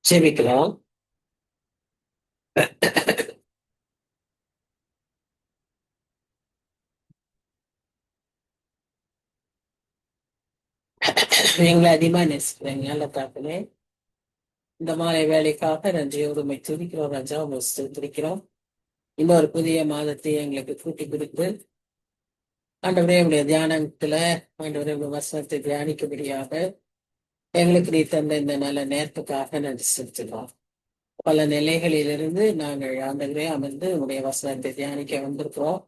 ஜெபிக்கலாம். எங்களை அதிகமா நேசிக்கிறேங்க நல்ல தாக்கலே. இந்த மாலை வேலைக்காக நன்றியோடு உம்மை துதிக்கிறோம் ராஜா, உம்மை ஸ்தோத்திரிக்கிறோம். இன்னொரு புதிய மாதத்தை எங்களுக்கு கூட்டி கொடுத்து ஆண்டவரே உடைய தியானத்துல ஆண்டவரே உடைய வசனத்தை தியானிக்கும்படியாக எங்களுக்கு நீ தந்த இந்த நல்ல நேரத்துக்காக நன்றி செலுத்துகிறோம். பல நிலைகளிலிருந்து நாங்கள் ஆண்டவரே அமர்ந்து உடைய வசனத்தை தியானிக்க வந்திருக்கிறோம்.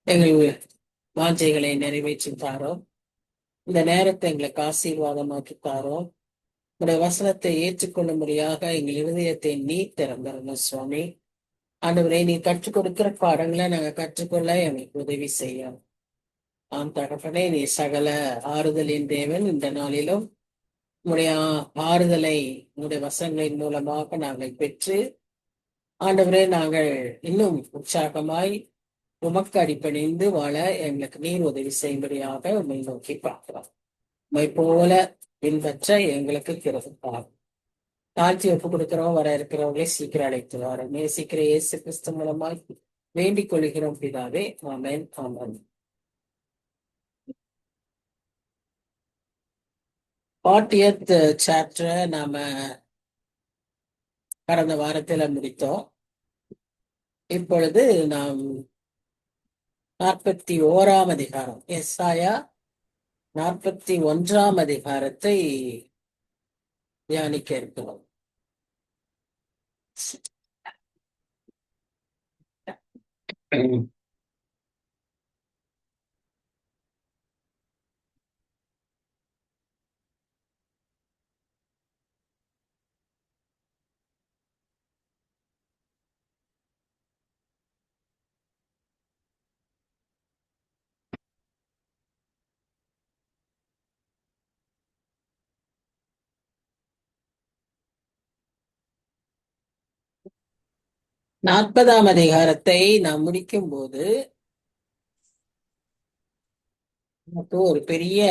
எங்கள் வாஞ்சைகளை நிறைவேற்றி தாரோம். இந்த நேரத்தை எங்களுக்கு ஆசீர்வாதமாக்கி தாரோம். உடைய வசனத்தை ஏற்றுக்கொள்ளும்படியாக எங்கள் இருதயத்தை நீ திறந்தரணும் சுவாமி. ஆண்டவரே, நீ கற்றுக் கொடுக்கிற பாடங்களை நாங்க கற்றுக்கொள்ள எங்களுக்கு உதவி செய்யும். ஆம் தகப்பனே, நீ சகல ஆறுதலின் தேவன். இந்த நாளிலும் உடைய ஆறுதலை உடைய வசனங்களின் மூலமாக நாங்கள் பெற்று ஆண்டவரே, நாங்கள் இன்னும் உற்சாகமாய் உமக்கு அடிப்பணிந்து வாழ எங்களுக்கு நீர் உதவி செய்யும்படியாக உண்மை நோக்கி பார்க்கிறோம். உண்மை போல பின்பற்ற எங்களுக்கு கிருபை தாழ்த்தி ஒப்பு கொடுக்கிறோம். வர இருக்கிறவங்களே சீக்கிரம் அழைத்து வர நேசிக்கிற இயேசு கிறிஸ்து மூலமாய் வேண்டிக் கொள்கிறோம் பிதாவே. ஆமென், ஆமென். 40th சாப்டரை நாம கடந்த வாரத்துல முடித்தோம். இப்பொழுது நாம் 41ஆம் அதிகாரம், எஸ்ஐயா 41ஆம் அதிகாரத்தை தியானிக்க இருக்கிறோம். நாற்பதாம் அதிகாரத்தை நாம் முடிக்கும் போது நமக்கு ஒரு பெரிய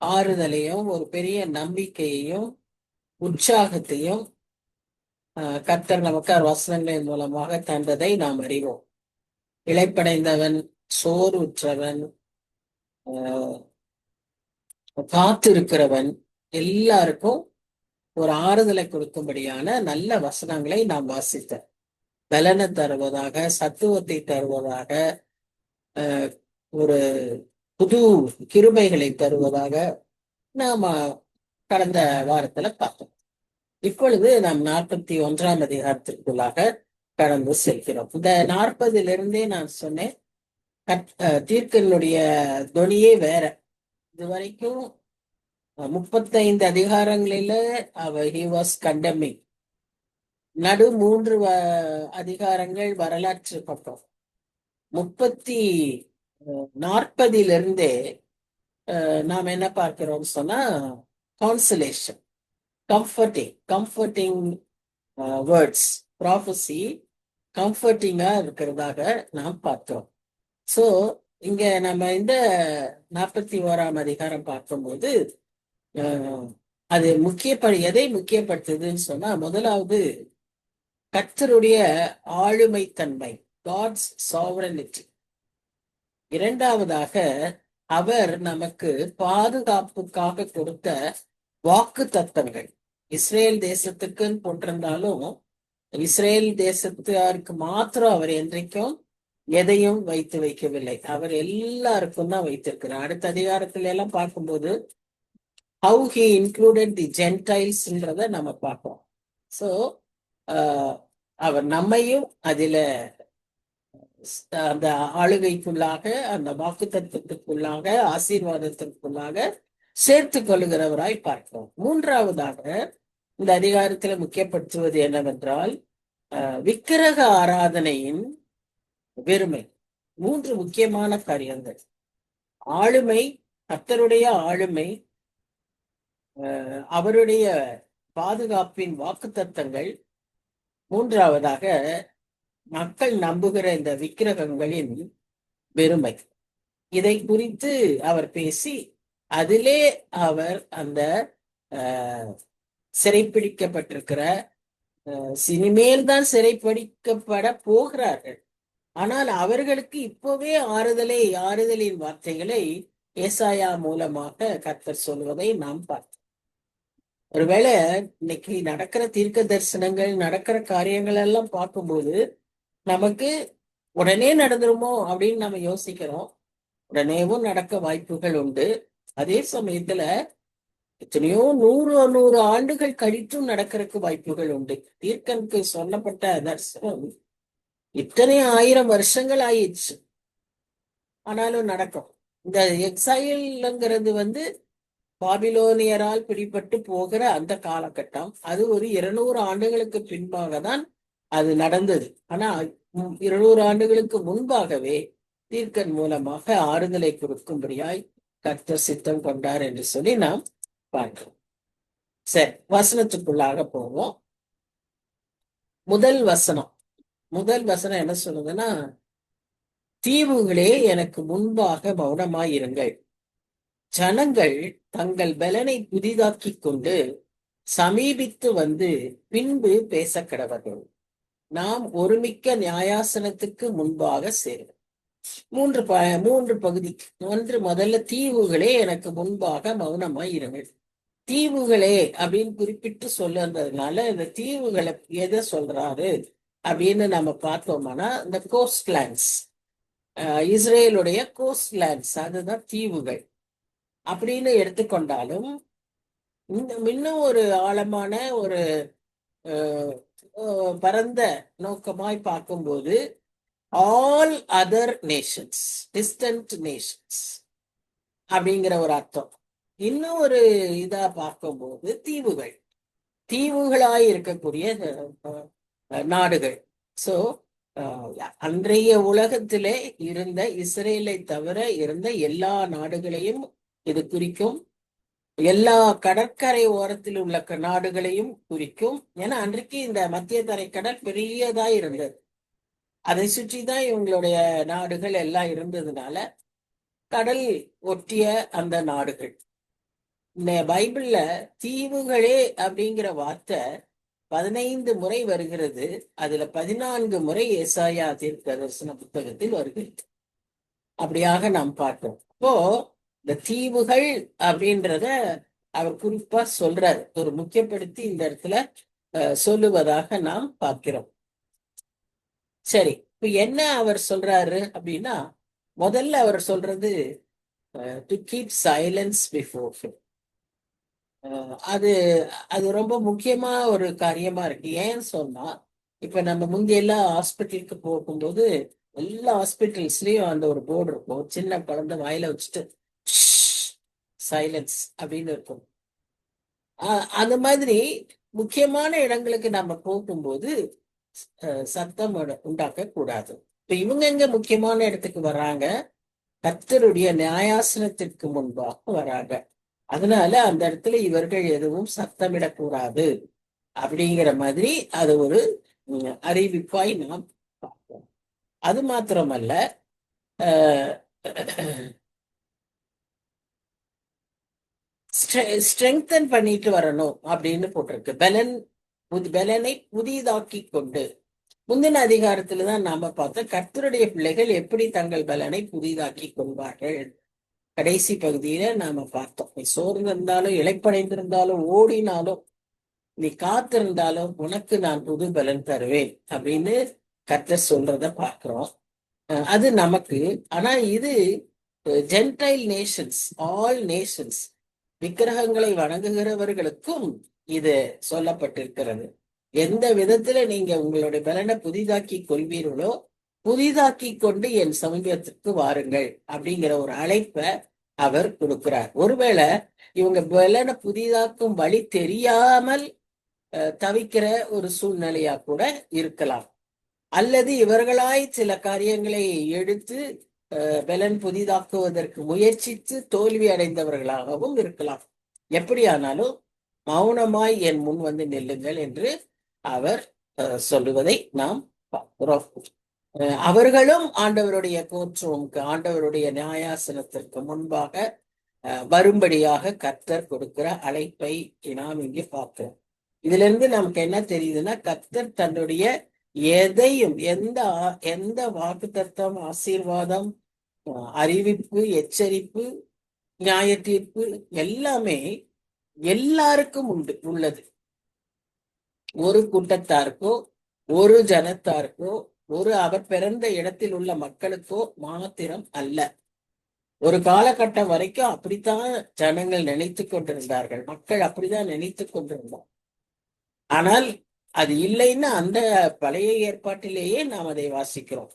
ஆறுதலையும் ஒரு பெரிய நம்பிக்கையையும் உற்சாகத்தையும் கர்த்தர் நமக்கு வசனங்களின் மூலமாக தந்ததை நாம் அறிவோம். இளைப்படைந்தவன், சோர்வுற்றவன், காத்திருக்கிறவன் எல்லாருக்கும் ஒரு ஆறுதலை கொடுக்கும்படியான நல்ல வசனங்களை நாம் வாசித்த பலனை தருவதாக, சத்துவத்தை தருவதாக, ஒரு புது கிருபைகளை தருவதாக நாம கடந்த வாரத்துல பார்த்தோம். இப்பொழுது நாம் 41ஆம் அதிகாரத்திற்குள்ளாக கடந்து செல்கிறோம். இந்த 40லிருந்தே நான் சொன்னேன், தீர்க்கனுடைய தொனியே வேற. இதுவரைக்கும் 35 அதிகாரங்களில he was condemning. நடு 3 அதிகாரங்கள் வரலாற்று பக்கம். 40லிருந்தே நாம் என்ன பார்க்கிறோம் சொன்னா, கான்சலேஷன், கம்ஃபர்டிங் வேர்ட்ஸ், ப்ராஃபஸி கம்ஃபர்டிங்கா இருக்கிறதாக நாம் பார்த்தோம். சோ இங்க நம்ம இந்த 41ஆம் அதிகாரம் பார்க்கும்போது அது எதை முக்கியப்படுத்துதுன்னு சொன்னா, முதலாவது கர்த்தருடைய ஆளுமை தன்மை, காட்ஸ் சாவரனிட்டி. இரண்டாவதாக அவர் நமக்கு பாதுகாப்புக்காக கொடுத்த வாக்கு தத்தங்கள். இஸ்ரேல் தேசத்துக்குன்னு போட்டிருந்தாலும் இஸ்ரேல் தேசத்தாருக்கு மாத்திரம் அவர் என்றைக்கும் எதையும் வைத்து வைக்கவில்லை. அவர் எல்லாருக்கும் தான் வைத்திருக்கிறார். அடுத்த அதிகாரத்துல எல்லாம் பார்க்கும்போது how he included the Gentiles-ன்றத நம்ம பார்ப்போம். சோ அவர் நம்மையும் அதில அந்த ஆளுகைக்குள்ளாக, அந்த வாக்கு தத்துவத்துக்குள்ளாக, ஆசீர்வாதத்திற்குள்ளாக சேர்த்து கொள்ளுகிறவராய் பார்க்கிறோம். மூன்றாவதாக இந்த அதிகாரத்துல முக்கியப்படுத்துவது என்னவென்றால், விக்கிரக ஆராதனையின் வெறுமை. 3 முக்கியமான காரியங்கள்: ஆளுமை, கர்த்தருடைய ஆளுமை, அவருடைய பாதுகாப்பின் வாக்குத்தத்தங்கள், மூன்றாவதாக மக்கள் நம்புகிற இந்த விக்கிரகங்களின் வெறுமை. இதை குறித்து அவர் பேசி அதிலே அவர் அந்த சிறைப்பிடிக்கப்பட்டிருக்கிற இனிமேல் தான் சிறைப்பிடிக்கப்பட போகிறார்கள். ஆனால் அவர்களுக்கு இப்பவே ஆறுதலின் வார்த்தைகளை ஏசாயா மூலமாக கர்த்தர் சொல்வதை நாம் பார்த்தோம். ஒருவேளை இன்னைக்கு நடக்கிற தீர்க்க தரிசனங்கள், நடக்கிற காரியங்கள் எல்லாம் பார்க்கும்போது நமக்கு உடனே நடந்துருமோ அப்படின்னு நம்ம யோசிக்கிறோம். உடனேவும் நடக்க வாய்ப்புகள் உண்டு. அதே சமயத்துல எத்தனையோ 100 ஆண்டுகள் கழித்தும் நடக்கிறதுக்கு வாய்ப்புகள் உண்டு. தீர்க்கனுக்கு சொல்லப்பட்ட தரிசனம் இத்தனை 1000 வருஷங்கள் ஆயிடுச்சு, ஆனாலும் நடக்கும். இந்த எக்ஸைல்ங்கிறது பாபிலோனியரால் பிடிபட்டு போகிற அந்த காலகட்டம். அது ஒரு 200 ஆண்டுகளுக்கு பின்பாக தான் அது நடந்தது. ஆனா 200 ஆண்டுகளுக்கு முன்பாகவே தீர்க்கன் மூலமாக ஆறுதலை கொடுக்கும்படியாய் கர்த்தர் சித்தம் கொண்டார் என்று சொல்லி நாம் பார்க்கிறோம். சரி, வசனத்துக்குள்ளாக போவோம். முதல் வசனம் என்ன சொல்லுதுன்னா, தீவுகளே எனக்கு முன்பாக மௌனமாயிருங்கள், ஜனங்கள் தங்கள் பலனை புதிதாக்கி கொண்டு சமீபித்து வந்து பின்பு பேச கடவர்கள், நாம் ஒருமிக்க நியாயாசனத்துக்கு முன்பாக சேரும். மூன்று பகுதி. முதல்ல தீவுகளே எனக்கு முன்பாக மௌனமாய் இருங்கள். தீவுகளே அப்படின்னு குறிப்பிட்டு சொல்லுறதுனால இந்த தீவுகளை எதை சொல்றாரு அப்படின்னு நம்ம பார்த்தோம்னா, இந்த கோஸ்ட் லேண்ட்ஸ், இஸ்ரேலுடைய கோஸ்ட் லேண்ட்ஸ், அதுதான் தீவுகள் அப்படின்னு எடுத்துக்கொண்டாலும் இன்னும் ஒரு ஆழமான ஒரு பரந்த நோக்கமாய் பார்க்கும்போது all other Nations, distant Nations அப்படிங்கிற ஒரு அர்த்தம். இன்னும் ஒரு இதா பார்க்கும்போது தீவுகளாய் இருக்கக்கூடிய நாடுகள். சோ அன்றைய உலகத்திலே இருந்த இஸ்ரேலை தவிர இருந்த எல்லா நாடுகளையும் இது குறிக்கும். எல்லா கடற்கரை ஓரத்தில் உள்ள நாடுகளையும் குறிக்கும். ஏன்னா அன்றைக்கு இந்த மத்திய தரைக்கடல் பெரியதா இருந்தது. அதை சுற்றிதான் இவங்களுடைய நாடுகள் எல்லாம் இருந்ததுனால கடல் ஒட்டிய அந்த நாடுகள். இந்த பைபிள்ல தீவுகளே அப்படிங்கிற வார்த்தை 15 முறை வருகிறது. அதுல 14 முறை ஏசாயா தீர்க்க தரிசன புத்தகத்தில் வருகிறது. அப்படியாக நாம் பார்த்தோம். இப்போ இந்த தீவுகள் அப்படின்றத அவர் குறிப்பா சொல்றாரு, ஒரு முக்கியப்படுத்தி இந்த இடத்துல சொல்லுவதாக நாம் பார்க்கிறோம். சரி, இப்ப என்ன அவர் சொல்றாரு அப்படின்னா, முதல்ல அவர் சொல்றது to keep silence before him. அது அது ரொம்ப முக்கியமா ஒரு காரியமா இருக்கு. ஏன்னு சொன்னா, இப்ப நம்ம முந்தையெல்லாம் ஹாஸ்பிட்டலுக்கு போகும்போது எல்லா ஹாஸ்பிட்டல்ஸ்லயும் அந்த ஒரு போர்டு இருக்கும், சின்ன குழந்தை வாயில வச்சுட்டு சைலன்ஸ் அப்படின்னு இருக்கும். அந்த மாதிரி முக்கியமான இடங்களுக்கு நம்ம போகும்போது சத்தம் உண்டாக்க கூடாது. இப்ப இவங்க எங்க முக்கியமான இடத்துக்கு வர்றாங்க? கர்த்தருடைய நியாயாசனத்திற்கு முன்பாக வராங்க. அதனால அந்த இடத்துல இவர்கள் எதுவும் சத்தமிடக்கூடாது அப்படிங்கிற மாதிரி அது ஒரு அறிவிப்பாய் நாம் பார்ப்போம். அது மாத்திரமல்ல, ஸ்ட்ரெங்தன் பண்ணிட்டு வரணும் அப்படின்னு போட்டிருக்கு. பலனை புதிதாக்கி கொண்டு. முந்தின அதிகாரத்துலதான் நாம பார்த்தோம் கர்த்தருடைய பிள்ளைகள் எப்படி தங்கள் பலனை புதிதாக்கி கொள்வார்கள். கடைசி பகுதியில நாம பார்த்தோம், நீ சோர்ந்திருந்தாலும் இளைப்படைந்திருந்தாலும் ஓடினாலும் நீ காத்திருந்தாலும் உனக்கு நான் புது பலன் தருவேன் அப்படின்னு கர்த்தர் சொல்றத பார்க்கிறோம். அது நமக்கு. ஆனா இது ஜென்டைல் நேஷன்ஸ், ஆல் நேஷன்ஸ், விக்கிரகங்களை வணங்குகிறவர்களுக்கும் இது சொல்லப்பட்டிருக்கிறது. எந்த விதத்துல நீங்க உங்களுடைய பலனை புதிதாக்கி கொள்வீர்களோ புதிதாக்கி கொண்டு என் சமூகத்திற்கு வாருங்கள் அப்படிங்கிற ஒரு அழைப்பை அவர் கொடுக்கிறார். ஒருவேளை இவங்க பலனை புதிதாக்கும் வழி தெரியாமல் தவிக்கிற ஒரு சூழ்நிலையா கூட இருக்கலாம். அல்லது இவர்களாய் சில காரியங்களை எடுத்து பலன் புதிதாக்குவதற்கு முயற்சித்து தோல்வி அடைந்தவர்களாகவும் இருக்கலாம். எப்படியானாலும் மௌனமாய் என் முன் வந்து நில்லுங்கள் என்று அவர் சொல்லுவதை நாம் பார்க்கிறோம். அவர்களும் ஆண்டவருடைய கோர்ட்ரூமுக்கு, ஆண்டவருடைய நியாயாசனத்திற்கு முன்பாக வரும்படியாக கர்த்தர் கொடுக்கிற அழைப்பை நாம் இங்கே பார்க்கிறோம். இதுல இருந்து நமக்கு என்ன தெரியுதுன்னா, கர்த்தர் தன்னுடைய எதையும் எந்த வாக்குத்தத்தம், ஆசீர்வாதம், அறிவிப்பு, எச்சரிப்பு, நியாய தீர்ப்பு எல்லாமே எல்லாருக்கும் உள்ளது. ஒரு கூட்டத்தாருக்கோ, ஒரு ஜனத்தாருக்கோ, அவர் பிறந்த இடத்தில் உள்ள மக்களுக்கோ மாத்திரம் அல்ல. ஒரு காலகட்டம் வரைக்கும் அப்படித்தான் ஜனங்கள் நினைத்து கொண்டிருந்தார்கள், மக்கள் அப்படிதான் நினைத்து கொண்டிருந்தார். ஆனால் அது இல்லைன்னு அந்த பழைய ஏற்பாட்டிலேயே நாம் அதை வாசிக்கிறோம்.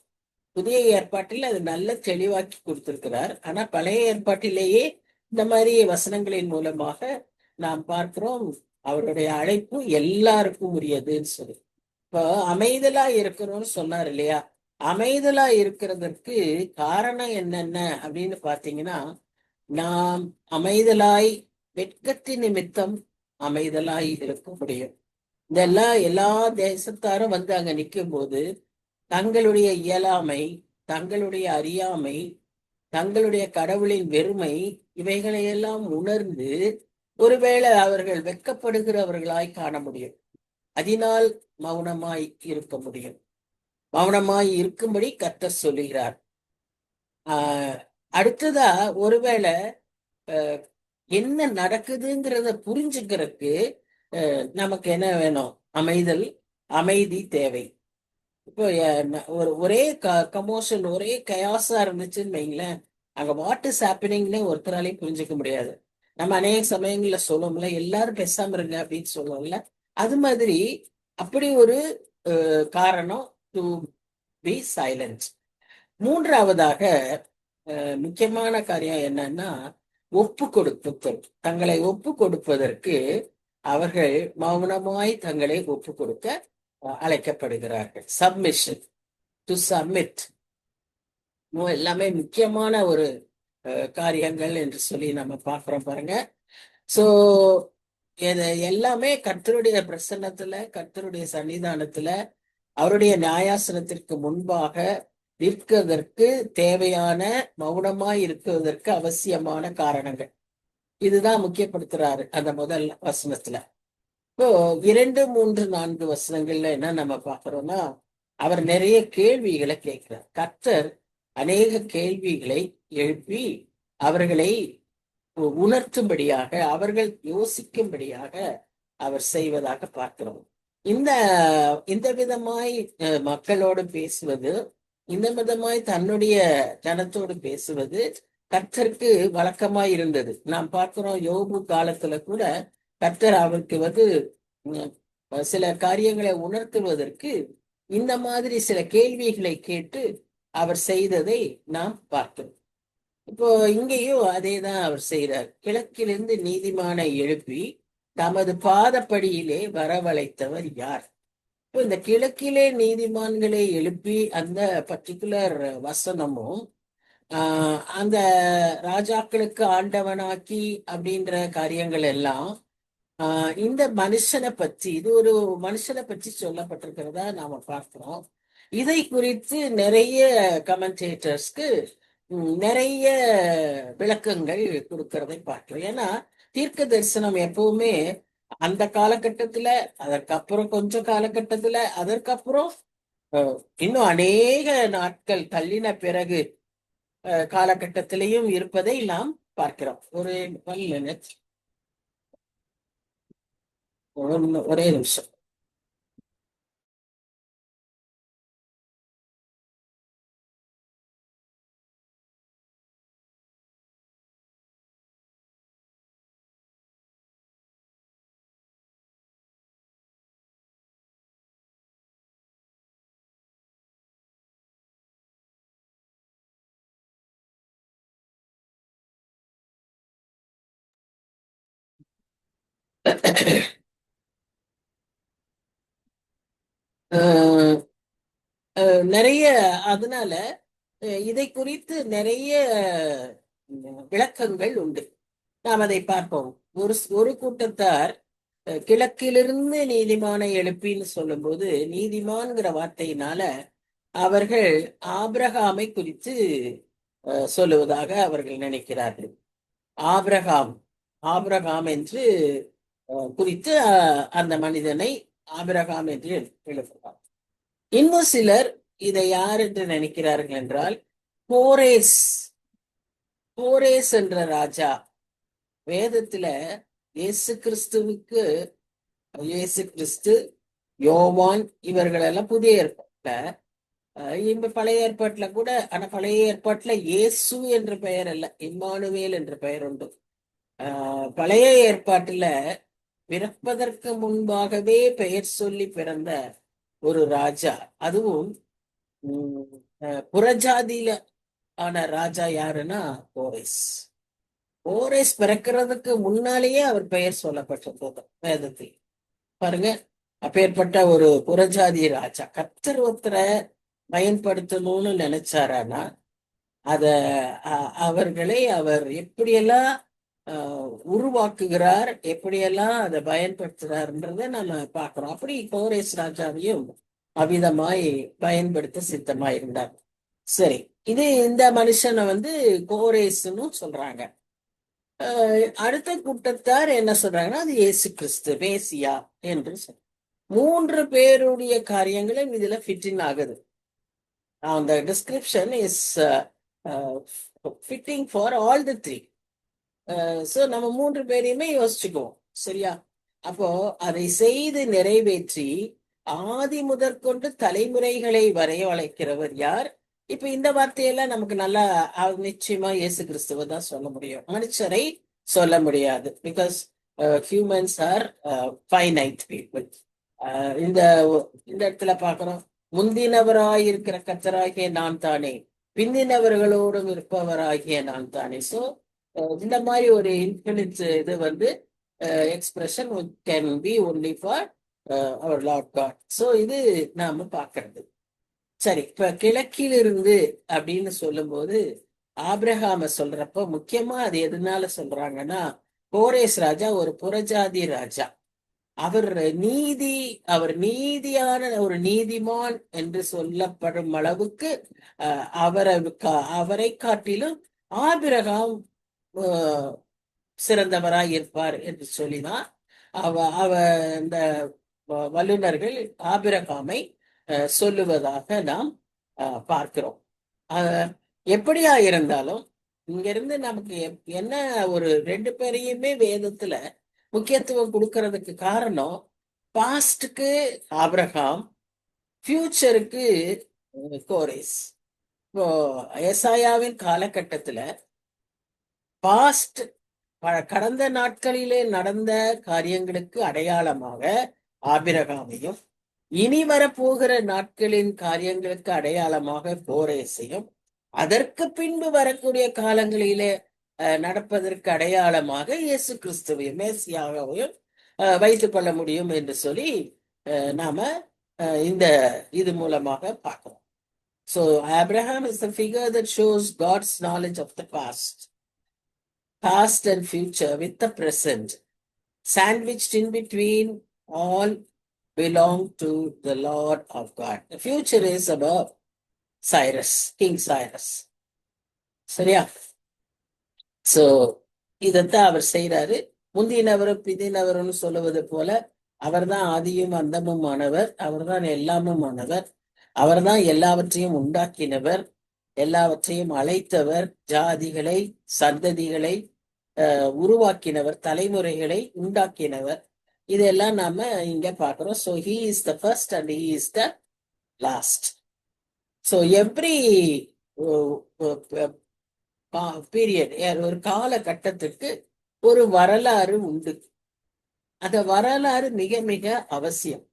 புதிய ஏற்பாட்டில் அது நல்ல தெளிவாக்கி கொடுத்திருக்கிறார். ஆனா பழைய ஏற்பாட்டிலேயே இந்த மாதிரி வசனங்களின் மூலமாக நாம் பார்க்கிறோம், அவருடைய அழைப்பு எல்லாருக்கும் உரியதுன்னு சொல்லி. இப்போ அமைதலா இருக்கணும்னு சொன்னார் இல்லையா? அமைதலா இருக்கிறதற்கு காரணம் என்னென்ன அப்படின்னு பாத்தீங்கன்னா, நாம் அமைதலாய் வெட்கத்தின் நிமித்தம் அமைதலாய் இருக்க முடியும். இதெல்லாம் எல்லா தேசத்தாரும் வந்து அங்க நிற்கும் போது தங்களுடைய இயலாமை, தங்களுடைய அறியாமை, தங்களுடைய கடவுளின் வெறுமை, இவைகளையெல்லாம் உணர்ந்து ஒருவேளை அவர்கள் வெட்கப்படுகிறவர்களாய் காண முடியும். அதனால் மௌனமாய் இருக்க முடியும். மௌனமாய் இருக்கும்படி கர்த்தர் சொல்லுகிறார். அடுத்ததா ஒருவேளை என்ன நடக்குதுங்கிறத புரிஞ்சுக்கிறதுக்கு நமக்கு என்ன வேணும்? அமைதி தேவை. இப்போ ஒரே கமோஷன், ஒரே கயாசா இருந்துச்சுன்னு வைங்களேன், அங்க வாட் இஸ் ஹேப்பனிங்னே ஒருத்தராலையும் புரிஞ்சுக்க முடியாது. நம்ம அநேக சமயங்கள்ல சொல்லுவோம்ல, எல்லாரும் பேசாம இருங்க அப்படின்னு சொல்லுவோம்ல, அது மாதிரி அப்படி ஒரு காரணம் டு பி சைலண்ட். மூன்றாவதாக முக்கியமான காரியம் என்னன்னா, ஒப்பு கொடுத்தல். தங்களை ஒப்பு கொடுப்பதற்கு அவர்கள் மௌனமாய் தங்களை ஒப்பு கொடுக்க அழைக்கப்படுகிறார்கள். சப்மிஷன், டு சப்மிட், எல்லாமே முக்கியமான ஒரு காரியங்கள் என்று சொல்லி நம்ம பார்க்கிறோம் பாருங்க. சோ எல்லாமே கர்த்தருடைய பிரசன்னத்துல, கர்த்தருடைய சன்னிதானத்துல, அவருடைய நியாயாசனத்திற்கு முன்பாக நிற்கிறதற்கு தேவையான மௌனமாய் இருக்கிறதற்கு அவசியமான காரணங்கள். இதுதான் முக்கியப்படுத்துறாரு அந்த முதல் வசனத்துல. இப்போ 2, 3, 4 வசனங்கள்ல என்ன நம்ம பார்க்கிறோம்னா, அவர் நிறைய கேள்விகளை கேட்கிறார். கர்த்தர் அநேக கேள்விகளை எழுப்பி அவர்களை உணர்த்தும்படியாக, அவர்கள் யோசிக்கும்படியாக அவர் செய்வதாக பார்க்கிறோம். இந்த விதமாய் மக்களோடு பேசுவது, இந்த விதமாய் தன்னுடைய ஜனத்தோடு பேசுவது கர்த்தருக்கு வழக்கமாய் இருந்தது. நாம் பார்க்கிறோம், யோபு காலத்துல கூட கர்த்தர் அவருக்கு சில காரியங்களை உணர்த்துவதற்கு இந்த மாதிரி சில கேள்விகளை கேட்டு அவர் செய்ததை நாம் பார்க்கிறோம். இப்போ இங்கேயும் அதே தான் அவர் செய்கிறார். கிழக்கிலிருந்து நீதிமானை எழுப்பி தமது பாதப்படியிலே வரவழைத்தவர் யார்? இப்போ இந்த கிழக்கிலே நீதிமான்களை எழுப்பி அந்த பர்டிகுலர் வசனமும் அந்த ராஜாக்களுக்கு ஆண்டவனாக்கி அப்படின்ற காரியங்கள் எல்லாம் இந்த மனுஷனை பற்றி, இது ஒரு மனுஷனை பற்றி சொல்லப்பட்டிருக்கிறதா நாம பார்க்கிறோம். இதை குறித்து நிறைய கமெண்டேட்டர்ஸ்க்கு நிறைய விளக்கங்கள் கொடுக்கறதை பார்க்கிறோம். ஏன்னா தீர்க்க தரிசனம் எப்பவுமே அந்த காலகட்டத்துல, அதற்கப்புறம் கொஞ்சம் காலகட்டத்துல, அதற்கப்புறம் இன்னும் அநேக நாட்கள் தள்ளின பிறகு காலகட்டத்திலையும் இருப்பதை நாம் பார்க்கிறோம். ஒரே நிமிஷம். நிறைய அதனால இதை குறித்து நிறைய விளக்கங்கள் உண்டு. நாம் அதை பார்ப்போம். ஒரு கூட்டத்தார் கிழக்கிலிருந்து நீதிமானை எழுப்பின்னு சொல்லும்போது, நீதிமான்கிற வார்த்தையினால அவர்கள் ஆபிரகாமை குறித்து சொல்லுவதாக அவர்கள் நினைக்கிறார்கள். ஆபிரகாம் என்று குறித்து அந்த மனிதனை ஆபிரகாம் என்று எழுப்புகிறார். இன்னும் சிலர் இதை யார் என்று நினைக்கிறார்கள் என்றால் கோரேஸ். கோரேஸ் என்ற ராஜா வேதத்துல இயேசு கிறிஸ்துவுக்கு, இயேசு கிறிஸ்து, யோவான் இவர்களெல்லாம் புதிய ஏற்பாட்டுல, இப்ப பழைய ஏற்பாட்டுல கூட, ஆனா பழைய ஏற்பாட்டுல இயேசு என்ற பெயர் அல்ல, இம்மானுவேல் என்ற பெயர் உண்டு. பழைய ஏற்பாட்டுல பிறப்பதற்கு முன்பாகவே பெயர் சொல்லி பிறந்த ஒரு ராஜா, அதுவும் புறஜாதியில ஆன ராஜா யாருன்னா கோரேஸ். கோரேஸ் பிறக்கிறதுக்கு முன்னாலேயே அவர் பெயர் சொல்லப்பட்டிருந்தது வேதத்தில். பாருங்க, அப்பேற்பட்ட ஒரு புறஜாதி ராஜா கர்த்தர் ஒருத்தரை பயன்படுத்தணும்னு நினைச்சாரானா அத அவர்களை அவர் எப்படியெல்லாம் உருவாக்குகிறார், எப்படியெல்லாம் அதை பயன்படுத்துறாருன்றத நம்ம பார்க்கிறோம். அப்படி கோரேஸ் ராஜாவையும் அவ்விதமாய் பயன்படுத்த சித்தமாயிருந்தார். சரி, இது இந்த மனுஷனை கோரேஸ்ன்னு சொல்றாங்க. அடுத்த கூட்டத்தார் என்ன சொல்றாங்கன்னா அது இயேசு கிறிஸ்து, மேசியா என்று சொல்ற 3 பேருடைய காரியங்களும் இதுல ஃபிட்டின் ஆகுது. அந்த description is fitting for all the 3. So நம்ம 3 பேரையுமே யோசிச்சுக்குவோம், சரியா? அப்போ அதை செய்து நிறைவேற்றி ஆதி முதற்கொண்டு தலைமுறைகளை வரையவழைக்கிறவர் யார்? இப்ப இந்த வார்த்தையெல்லாம் நமக்கு நல்லா நிச்சயமா இயேசு கிறிஸ்துவ தான் சொல்ல முடியும், மனுஷரை சொல்ல முடியாது. Because humans are finite people. இந்த இடத்துல பாக்குறோம், முந்தினவராயிருக்கிற கர்த்தராகிய நான் தானே, பிந்தினவர்களோடும் இருப்பவராகிய நான் தானே. சோ இந்த மாதிரி ஒரு இன்ஃபினிட் இது expression can be only for our Lord God. So இது நாம பாக்குறது. சரி, இப்ப கிழக்கிலிருந்து அப்படின்னு சொல்லும் போது ஆபிரகாம சொல்றப்ப முக்கியமா அது எதனால சொல்றாங்கன்னா, கோரேஸ் ராஜா ஒரு புறஜாதி ராஜா. அவர் நீதியான ஒரு நீதிமான் என்று சொல்லப்படும் அளவுக்கு அவரை காட்டிலும் ஆபிரகாம் சிறந்தவராய் இருப்பார் என்று சொல்லிதான் இந்த வல்லுநர்கள் ஆபிரகாமை சொல்லுவதாக நாம் பார்க்கிறோம். எப்படியா இருந்தாலும் இங்கிருந்து நமக்கு என்ன ஒரு 2 பேரையுமே வேதத்துல முக்கியத்துவம் கொடுக்கறதுக்கு காரணம், பாஸ்டுக்கு ஆபிரகாம், ஃபியூச்சருக்கு கோரேஸ். இப்போ ஏசாயாவின் காலகட்டத்துல பாஸ்ட் கடந்த நாட்களிலே நடந்த காரியங்களுக்கு அடையாளமாக ஆபிரகாமையும், இனி வரப்போகிற நாட்களின் காரியங்களுக்கு அடையாளமாக கோரேசையும், அதற்கு பின்பு வரக்கூடிய காலங்களிலே நடப்பதற்கு அடையாளமாக இயேசு கிறிஸ்துவையும் மேசியாவையும் வைத்துக் கொள்ள முடியும் என்று சொல்லி நாம இந்த இது மூலமாக பார்க்கிறோம். So Abraham is the figure that shows God's knowledge of the past and future with the present, sandwiched in between. All belong to the Lord of God. The future is about Cyrus, King Cyrus. சரியா? So இதத்தான் அவர் செய்யறாரு. முந்தினவரும் பிந்தினவரும் சொல்லுவது போல அவர்தான் ஆதியும் அந்தமும் ஆனவர், அவர்தான் எல்லாமும் ஆனவர், அவர்தான் எல்லாவற்றையும் உண்டாக்கினவர், எல்லாவற்றையும் அழைத்தவர், ஜாதிகளை சந்ததிகளை உருவாக்கினவர், தலைமுறைகளை உண்டாக்கினவர். இதெல்லாம் நாம இங்க பாக்குறோம். So he is the first and he is the last. So every period, ஒரு காலகட்டத்துக்கு ஒரு வரலாறு உண்டு. அந்த வரலாறு மிக மிக அவசியம்.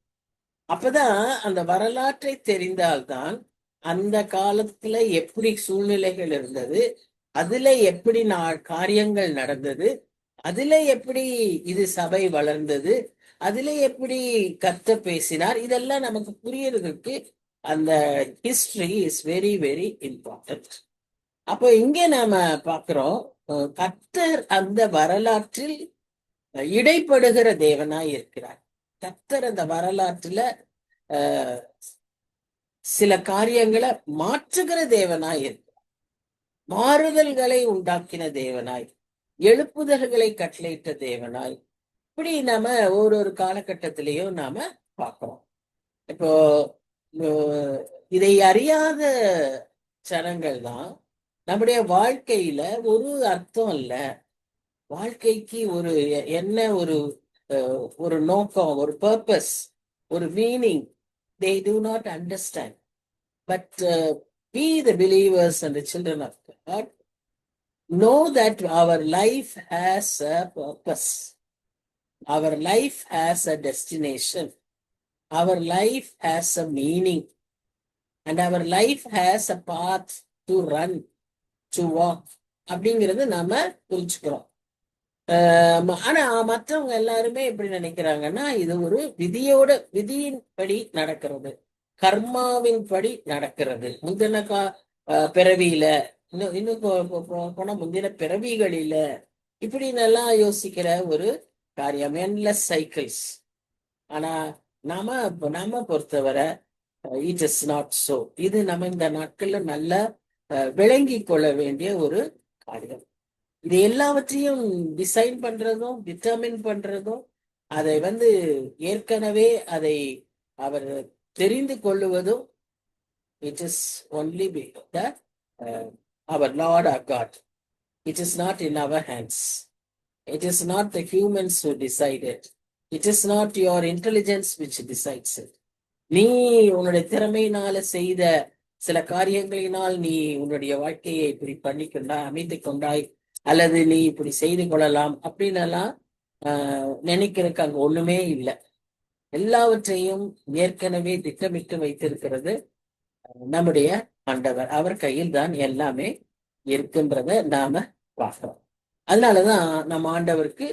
அப்பதான் அந்த வரலாற்றை தெரிந்தால்தான் அந்த காலத்துல எப்படி சூழ்நிலைகள் இருந்தது, அதுல எப்படி காரியங்கள் நடந்தது, அதுல எப்படி இது சபை வளர்ந்தது, அதுல எப்படி கர்த்தர் பேசினார், இதெல்லாம் நமக்கு புரியறதுக்கு அந்த history is very very important. அப்போ இங்க நாம பாக்குறோம், கர்த்தர் அந்த வரலாற்றில் இடைப்படுகிற தேவனாய் இருக்கிறார். கர்த்தர் அந்த வரலாற்றுல சில காரியங்களை மாற்றுகிற தேவனாய் இருக்கிறார். மாறுதல்களை உண்டாக்கின தேவனாய், எழுப்புதல்களை கட்டளையிட்ட தேவனாய், இப்படி நாம ஒரு காலகட்டத்திலையும் நாம பார்க்கிறோம். இப்போ இதை அறியாத ஜனங்கள் தான் நம்முடைய வாழ்க்கையில ஒரு அர்த்தம் இல்ல, வாழ்க்கைக்கு ஒரு என்ன ஒரு நோக்கம், ஒரு பர்பஸ், ஒரு meaning, they do not understand. But we, the believers and the children of God, know that our life has a purpose. Our life has a destination. Our life has a meaning. And our life has a path to run, to walk. அப்படிங்கிறது நாம புரிஞ்சுக்கிறோம். ஆனா மற்றவங்க எல்லாருமே எப்படி நினைக்கிறாங்கன்னா, இது ஒரு விதியின்படி நடக்கிறது, கர்மாவின் படி நடக்கிறது. முந்தின பிறவியில, இன்னும் போன முந்தின பிறவிகளில, இப்படி நல்லா யோசிக்கிற ஒரு காரியம், என்லெஸ் சைக்கிள்ஸ். ஆனா நாம பொறுத்தவரை இட் இஸ் நாட் சோ. இது நம்ம இந்த நாட்கள்ல நல்ல விளங்கி கொள்ள வேண்டிய ஒரு காரியம். இது எல்லாவற்றையும் டிசைன் பண்றதும் டிட்டர்மின் பண்றதும், அதை ஏற்கனவே அதை அவர் தெரிந்து கொள்ளுவதும், it is only our lord or god. It is not in our hands. It is not the humans who decided. It is not your intelligence which decides it. நீ உன்னுடைய திறமையினால செய்த சில காரியங்களினால் நீ உன்னுடைய வாழ்க்கையை இப்படி பண்ணிக்கொண்டாய், அமைத்துக் கொண்டாய், அல்லது நீ இப்படி செய்து கொள்ளலாம் அப்படின்னு எல்லாம் நினைக்கிறதுக்கு அங்க ஒண்ணுமே இல்லை. எல்லாவற்றையும் ஏற்கனவே திட்டமிட்டு வைத்திருக்கிறது நம்முடைய ஆண்டவர். அவர் கையில் தான் எல்லாமே இருக்குன்றத நாம பார்க்கிறோம். அதனாலதான் நம்ம ஆண்டவருக்கு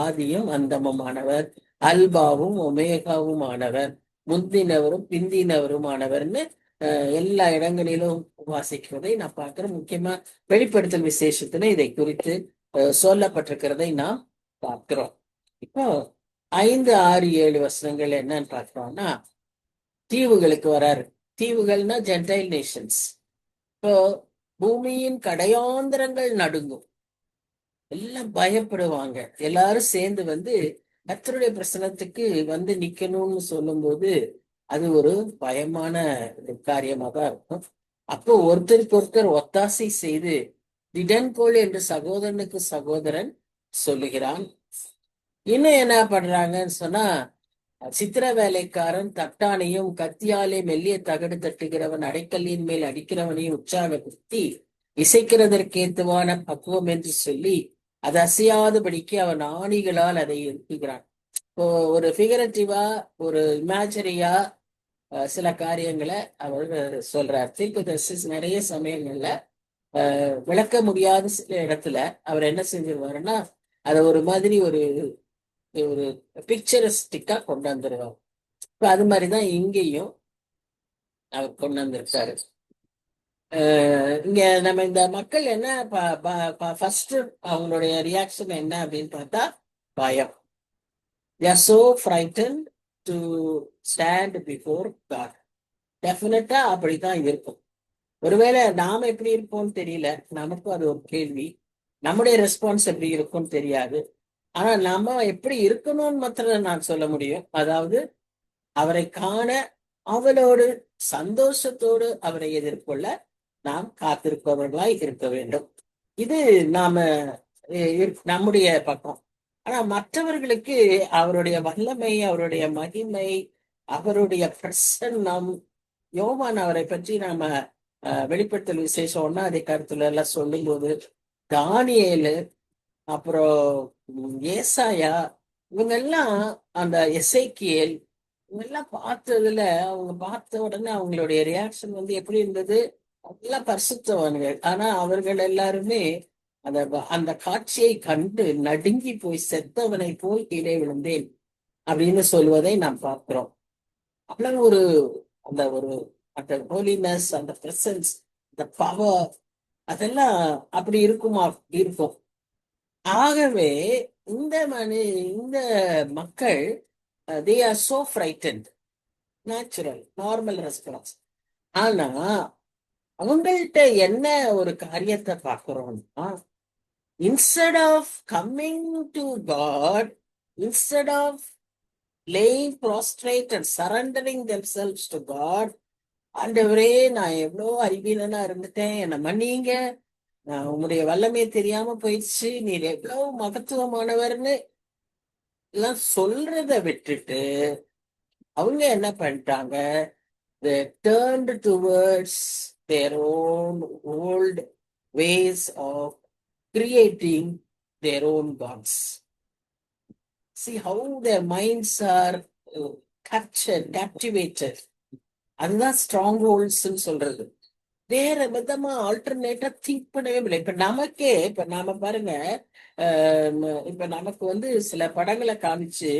ஆதியும் அந்தமுமானவர், அல்பாவும் ஒமேகாவும் ஆனவர், முந்தினவரும் பிந்தினவரும் ஆனவர்னு எல்லா இடங்களிலும் வாசிக்கிறதை நான் பார்க்கிறேன். முக்கியமா வெளிப்படுத்தல் விசேஷத்துல இதை குறித்து சொல்லப்பட்டிருக்கிறதை நாம் பார்க்கிறோம். இப்போ 5, 6, 7 வசனங்கள் என்னன்னு பார்க்கிறோம்னா, தீவுகளுக்கு வராரு. தீவுகள்னா ஜென்டைல் நேஷன்ஸ். இப்போ பூமியின் கடையாந்திரங்கள் நடுங்கும், எல்லாம் பயப்படுவாங்க. எல்லாரும் சேர்ந்து கர்த்தருடைய பிரசனத்துக்கு நிக்கணும்னு சொல்லும் போது அது ஒரு பயமான காரியமாக தான் இருக்கும். அப்போ ஒருத்தருக்கு ஒருத்தர் ஒத்தாசை செய்து திடன்கோள் என்று சகோதரனுக்கு சகோதரன் சொல்லுகிறான். இன்னும் என்ன பண்றாங்கன்னு சொன்னா, சித்திர வேலைக்காரன் தட்டானையும் கத்தியாலே மெல்லிய தகடு தட்டுகிறவன் அடைக்கல்லின் மேல் அடிக்கிறவனையும் உற்சாகப்படுத்தி இசைக்கிறதற்கேத்துவான பக்குவம் என்று சொல்லி அது அசையாதபடிக்கு அவன் ஆணிகளால் அதை எழுப்புகிறான். இப்போ ஒரு ஃபிகரட்டிவா, ஒரு இமேஜரியா சில காரியங்களை அவர் சொல்றார். தீர்க்கதரிசி நிறைய சமயங்கள்ல விளக்க முடியாத சில இடத்துல அவர் என்ன செஞ்சிருவாருன்னா, அதை ஒரு மாதிரி ஒரு ஒரு பிக்சரிஸ்டிக்கா கொண்டு வந்துருவார். இப்ப அது மாதிரிதான் இங்கேயும் அவர் கொண்டு வந்திருக்காரு. இங்க நம்ம இந்த மக்கள் என்ன ஃபர்ஸ்ட் அவங்களுடைய ரியாக்ஷன் என்ன அப்படின்னு பார்த்தா பயம். They are so frightened to stand before God. டெஃபினட்டா அப்படித்தான் இருக்கும். ஒருவேளை நாம எப்படி இருப்போம்னு தெரியல, நமக்கும் அது ஒரு கேள்வி. நம்முடைய ரெஸ்பான்ஸ் எப்படி இருக்கும்னு தெரியாது. ஆனா நம்ம எப்படி இருக்கணும்னு மாத்திரம் நான் சொல்ல முடியும். அதாவது அவரை காண அவளோடு சந்தோஷத்தோடு அவரை எதிர்கொள்ள நாம் காத்திருப்பவர்களாய் இருக்க வேண்டும். இது நம்முடைய பக்கம். ஆனா மற்றவர்களுக்கு அவருடைய வல்லமை, அவருடைய மகிமை, அவருடைய பிரசன்னம், யோவான் அவரை பற்றி நாம வெளிப்படுத்தல் விசேஷம் 1ஆம் அதிகாரத்துல எல்லாம் சொல்லும் போது, தானியேலு, அப்புறம் ஏசாயா, இவங்க எல்லாம், அந்த எசேக்கியேல், இவங்க எல்லாம் பார்த்ததுல அவங்க பார்த்த உடனே அவங்களுடைய ரியாக்ஷன் எப்படி இருந்தது? எல்லாம் பரிசுத்தவான்கள். ஆனா அவர்கள் எல்லாருமே அந்த காட்சியை கண்டு நடுங்கி போய் செத்தவனை போய் கீழே விழுந்தேன் அப்படின்னு சொல்வதை நாம் பார்க்கிறோம். அவ்வளவு அந்த ஹோலினஸ், அந்த பிரசன்ஸ், அந்த பவர், அதெல்லாம் அப்படி இருக்கும். ஆகவே இந்த மக்கள் they are so frightened. Natural, normal response. ஆனா அவங்கள்ட்ட என்ன ஒரு காரியத்தை பார்க்கிறோம்னா, instead of coming to god, Instead of laying prostrate and surrendering themselves to God, ஆண்டவரே நான் எவ்வளோ அறிவீனனா இருந்துட்டேன், என்னை மன்னிங்க, நான் உங்களுடைய வல்லமை தெரியாம போயிடுச்சு, நீர் எவ்வளவு மகத்துவமானவர்னு எல்லாம் சொல்றத விட்டுட்டு அவங்க என்ன பண்ணிட்டாங்க? They turned towards their own old ways of creating their own gods. See how their minds are captured, captivated. அதுதான் ஸ்ட்ராங் ஹோல்ட்ஸ்ன்னு சொல்றது. வேற விதமா ஆல்டர்னேட்டா திங்க் பண்ணவே முடியல. இப்ப நமக்கே இப்ப நாம பாருங்க, இப்ப நமக்கு வந்து சில படங்களை காமிச்சு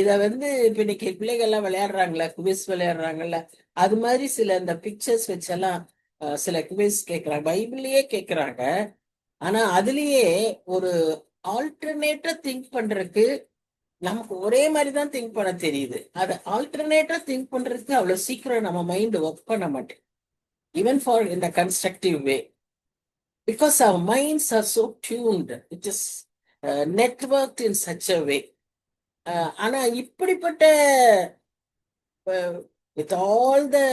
இத வந்து இப்ப இன்னைக்கு பிள்ளைகள் எல்லாம் விளையாடுறாங்களா, குவிஸ் விளையாடுறாங்கல்ல, அது மாதிரி சில இந்த பிக்சர்ஸ் வச்செல்லாம் சில குவிஸ் கேட்கறாங்க, பைபிளையே கேட்கறாங்க. ஆனா அதுலயே ஒரு ஆல்டர்னேட்டா திங்க் பண்றதுக்கு நமக்கு ஒரே மாதிரி தான் திங்க் பண்ண தெரியுது. அது ஆல்டர்னேட்டா திங்க் பண்றதுக்கு அவ்வளவு சீக்கிரம் நம்ம மைண்ட் ஒர்க் பண்ண மாட்டேன், even for in a constructive way, because our minds are so tuned, it is networked in such a way. ஆனா இப்படிப்பட்ட with all the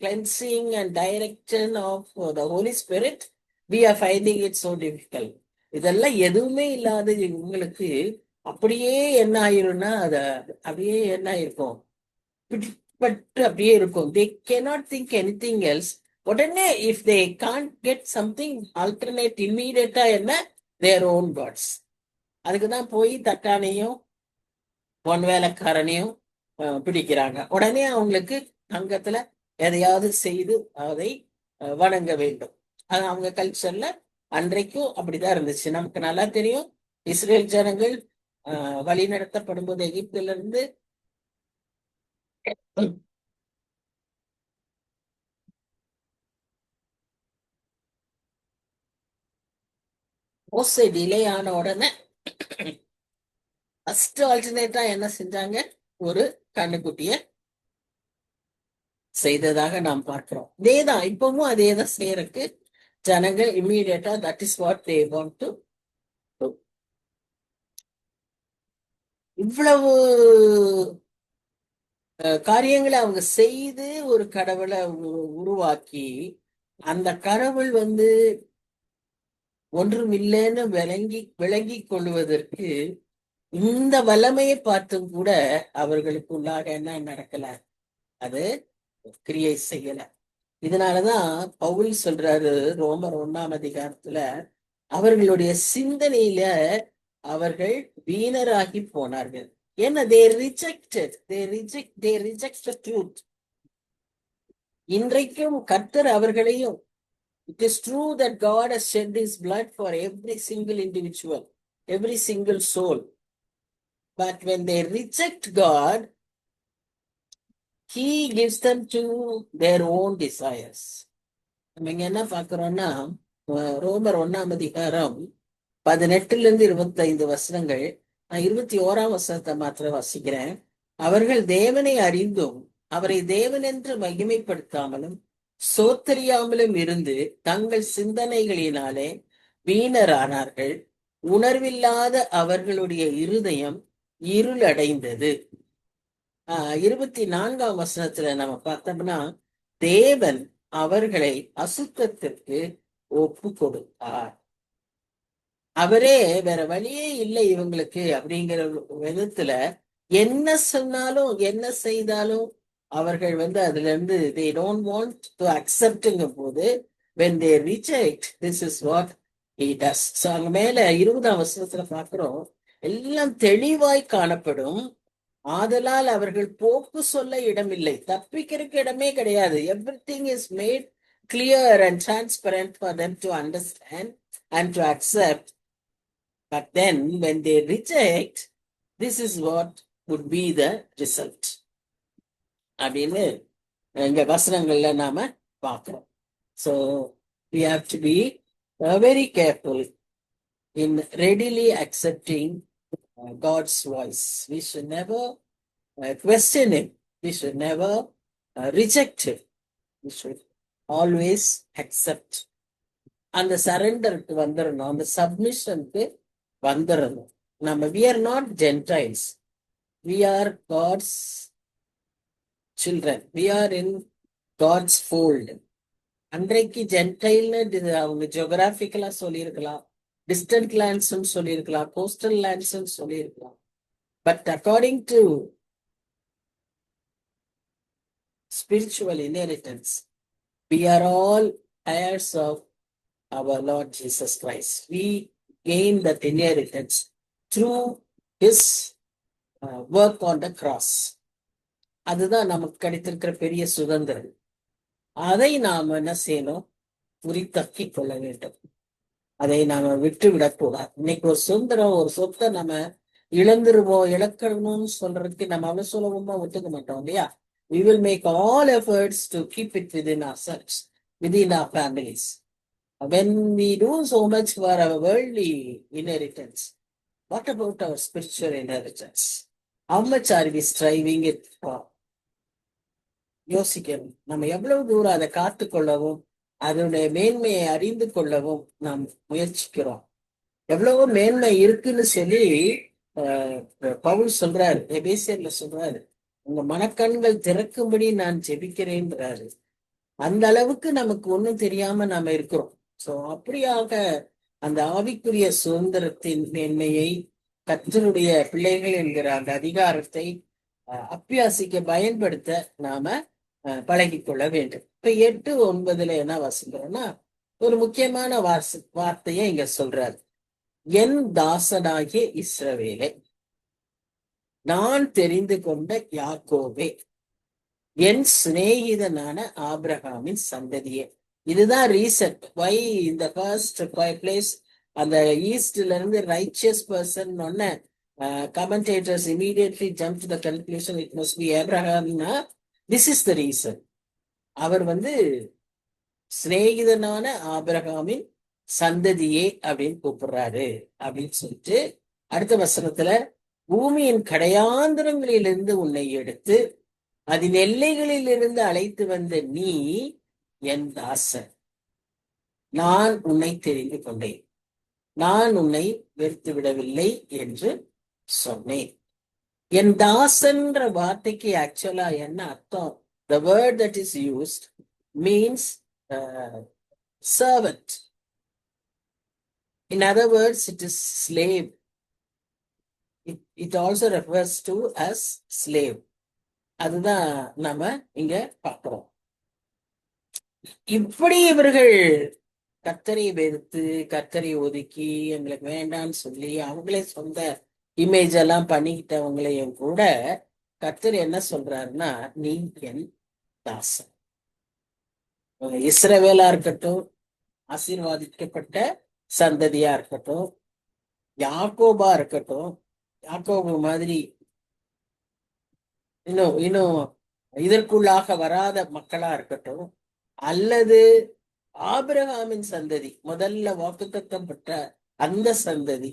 cleansing and direction of the Holy Spirit, we are finding it so difficult. இதெல்லாம் எதுவுமே இல்லாத உங்களுக்கு அப்படியே என்ன ஆயிரும்னா, அத அப்படியே என்ன ஆயிருக்கும், பிடிப்பட்டு அப்படியே இருக்கும். They cannot think anything else. உடனே if they can't get something alternate immediate என்ன, their own gods. அதுக்குதான் போய் தட்டானையும் பொன் வேலைக்காரனையும் பிடிக்கிறாங்க. உடனே அவங்களுக்கு தங்கத்துல எதையாவது செய்து அதை வணங்க வேண்டும். அது அவங்க கல்ச்சர்ல அன்றைக்கும் அப்படிதான் இருந்துச்சு. நமக்கு நல்லா தெரியும், இஸ்ரேல் ஜனங்கள் வழி நடத்தப்படும் போது எகிப்துல இருந்து மோசே டிலே ஆன உடனே ஃபர்ஸ்ட் ஆல்டர்னேட்டா என்ன செஞ்சாங்க? ஒரு கண்ணுக்குட்டிய செய்ததாக நாம் பார்க்கிறோம். இதேதான் இப்பவும் அதேதான் செய்யறதுக்கு ஜனங்கள் இம்மீடியட்டா that is what they want to do. இவ்வளவு காரியங்களை அவங்க செய்து ஒரு கடவுளை உருவாக்கி, அந்த கடவுள் வந்து ஒன்றும் இல்லைன்னு விளங்கி கொள்வதற்கு இந்த வல்லமையை பார்த்தும் கூட அவர்களுக்குள்ளாக என்ன நடக்கல, அது கிரியை செய்யல. இதனாலதான் பவுல் சொல்றாரு ரோமர் 1ஆம் அதிகாரத்துல, அவர்களுடைய சிந்தனையில அவர்கள் வீணராகி போனார்கள். ஏன்னா they reject the truth. இன்றைக்கும் கர்த்தர் அவர்களையும், it is true that God has shed his blood for every single individual, every single soul. But when they reject God, he gives them to their own desires. நம்ம இங்க என்ன பாக்குறோம்னா, ரோமர் 1ஆம் அதிகாரம் 18-25 வசனங்கள், நான் 21ஆம் வசனத்தை மாத்திரம் வாசிக்கிறேன். அவர்கள் தேவனை அறிந்தும் அவரை தேவன் என்று மகிமைப்படுத்தாமலும் சோத்தறியாமலும் இருந்து தங்கள் சிந்தனைகளினாலே வீணரானார்கள். உணர்வில்லாத அவர்களுடைய இருதயம் இருளடைந்தது. 24ஆம் வசனத்துல நம்ம பார்த்தோம்னா, தேவன் அவர்களை அசுத்தத்திற்கு ஒப்பு கொடுத்தார். அவரே வேற வழியே இல்லை இவங்களுக்கு அப்படிங்கிற விதத்துல என்ன சொன்னாலும் என்ன செய்தாலும் அவர்கள் வந்து அதுல இருந்து they don't want to acceptங்க போது, when they reject, this is what he does. So அங்க மேல 20ஆம் வசனத்துல பார்க்கிறோம், எல்லாம் தெளிவாய் காணப்படும், ஆதலால் அவர்கள் போக்கு சொல்ல இடமில்லை, தப்பிக்கிறதுக்கு இடமே கிடையாது. everything is made clear and transparent for them to understand and to accept. But then when they reject, this is what would be the result அப்படின்னு இந்த வசனங்கள்ல நாம பார்க்கிறோம். So we have to be very careful in readily accepting God's voice. We should never question him. We should never reject him. We should always accept. அந்த சரண்டருக்கு வந்துடணும், அந்த சப்மிஷனுக்கு வந்துடணும். நம்ம we are not Gentiles, we are God's children, we are in God's fold. அன்றைக்கு ஜென்டைல்னு அவங்க ஜியோகிராபிக்கலா சொல்லியிருக்கலாம், distant lands சொல்லியிருக்கலாம், coastal lands சொல்லியிருக்கலாம். But according to spiritual inheritance, we are all heirs of our Lord Jesus Christ. We gain that inheritance through his work on the cross. அதுதான் நமக்கு கிடைத்திருக்கிற பெரிய சுதந்திரம். அதை நாம் என்ன செய்யணும்? உரித்தக்கி கொள்ள வேண்டும். அதை நாம விட்டு விடக்கூடாது. இன்னைக்கு ஒரு சுதந்திரம், ஒரு சொத்தை நம்ம இழக்கணும்னு சொல்றதுக்கு நம்ம அவ்வளவு சுலபமா ஒத்துக்க மாட்டோம் இல்லையா? We will make all efforts to keep it within ourselves, within our families. When we do so much for our worldly inheritance, what about our spiritual inheritance? How much are we striving it for? யோசிக்கணும். நம்ம எவ்வளவு தூரம் அதை காத்து கொள்ளவும் அதனுடைய மேன்மையை அறிந்து கொள்ளவும் நாம் முயற்சிக்கிறோம். எவ்வளவோ மேன்மை இருக்குன்னு சொல்லி பவுல் சொல்றாரு, எபேசியர்ல சொல்றாரு, உங்க மனக்கண்கள் திறக்கும்படி நான் ஜெபிக்கிறேன்றாரு. அந்த அளவுக்கு நமக்கு ஒண்ணும் தெரியாம நாம இருக்கிறோம். சோ அப்படியாக அந்த ஆவிக்குரிய சுதந்திரத்தின் மேன்மையை, கர்த்தருடைய பிள்ளைகள் என்கிற அந்த அதிகாரத்தை அப்பியாசிக்க பயன்படுத்த நாம பழகிக்கொள்ள வேண்டும். இப்ப 8:9 என்ன வாசிக்கிறோம்னா, ஒரு முக்கியமான வார்த்தையை இங்க சொல்றாரு. என் தாசனாகிய இஸ்ரவேலே, நான் தெரிந்து கொண்ட யாக்கோபே, என் சிநேகிதனான ஆபிரகாமின் சந்ததியே. இதுதான் ரீசன் வை இந்த ஃபர்ஸ்ட் பிளேஸ் அந்த ஈஸ்ட்ல இருந்து ரைச்சியஸ் பர்சன் ஒன்ன commentators immediately jump to the conclusion it must be Abraham. This is the reason. அவர் சிநேகிதனான ஆபிரகாமின் சந்ததியே அப்படின்னு கூப்பிடுறாரு அப்படின்னு சொல்லிட்டு அடுத்த வசனத்துல, பூமியின் கடையாந்திரங்களிலிருந்து உன்னை எடுத்து அதன் எல்லைகளில் இருந்து அழைத்து வந்த நீ என் தாசன், நான் உன்னை தெரிந்து கொண்டேன், நான் உன்னை வெறுத்து விடவில்லை என்று சொன்னேன். என் தாசன்ற வார்த்தைக்கு ஆக்சுவலா என்ன அர்த்தம்? The word that is used means servant. In other words, it is slave. It also refers to as slave. அதுதான் நாம இங்க பார்க்கிறோம். இப்படி இவர்கள் கர்த்தரை வெறுத்து கர்த்தரை ஒதுக்கி எங்களுக்கு வேண்டான்னு சொல்லி அவங்களே சொந்த இமேஜ் எல்லாம் பண்ணிக்கிட்டவங்களையும் கூட கர்த்தர் என்ன சொல்றாருன்னா, நீ என் தாசன். இஸ்ரவேலா இருக்கட்டும், ஆசீர்வாதிக்கப்பட்ட சந்ததியா இருக்கட்டும், யாக்கோபா இருக்கட்டும், யாக்கோபு மாதிரி இன்னும் இதற்குள்ளாக வராத மக்களா இருக்கட்டும், அல்லது ஆபிரகாமின் சந்ததி, முதல்ல வாக்குத்தத்தம் பெற்ற அந்த சந்ததி,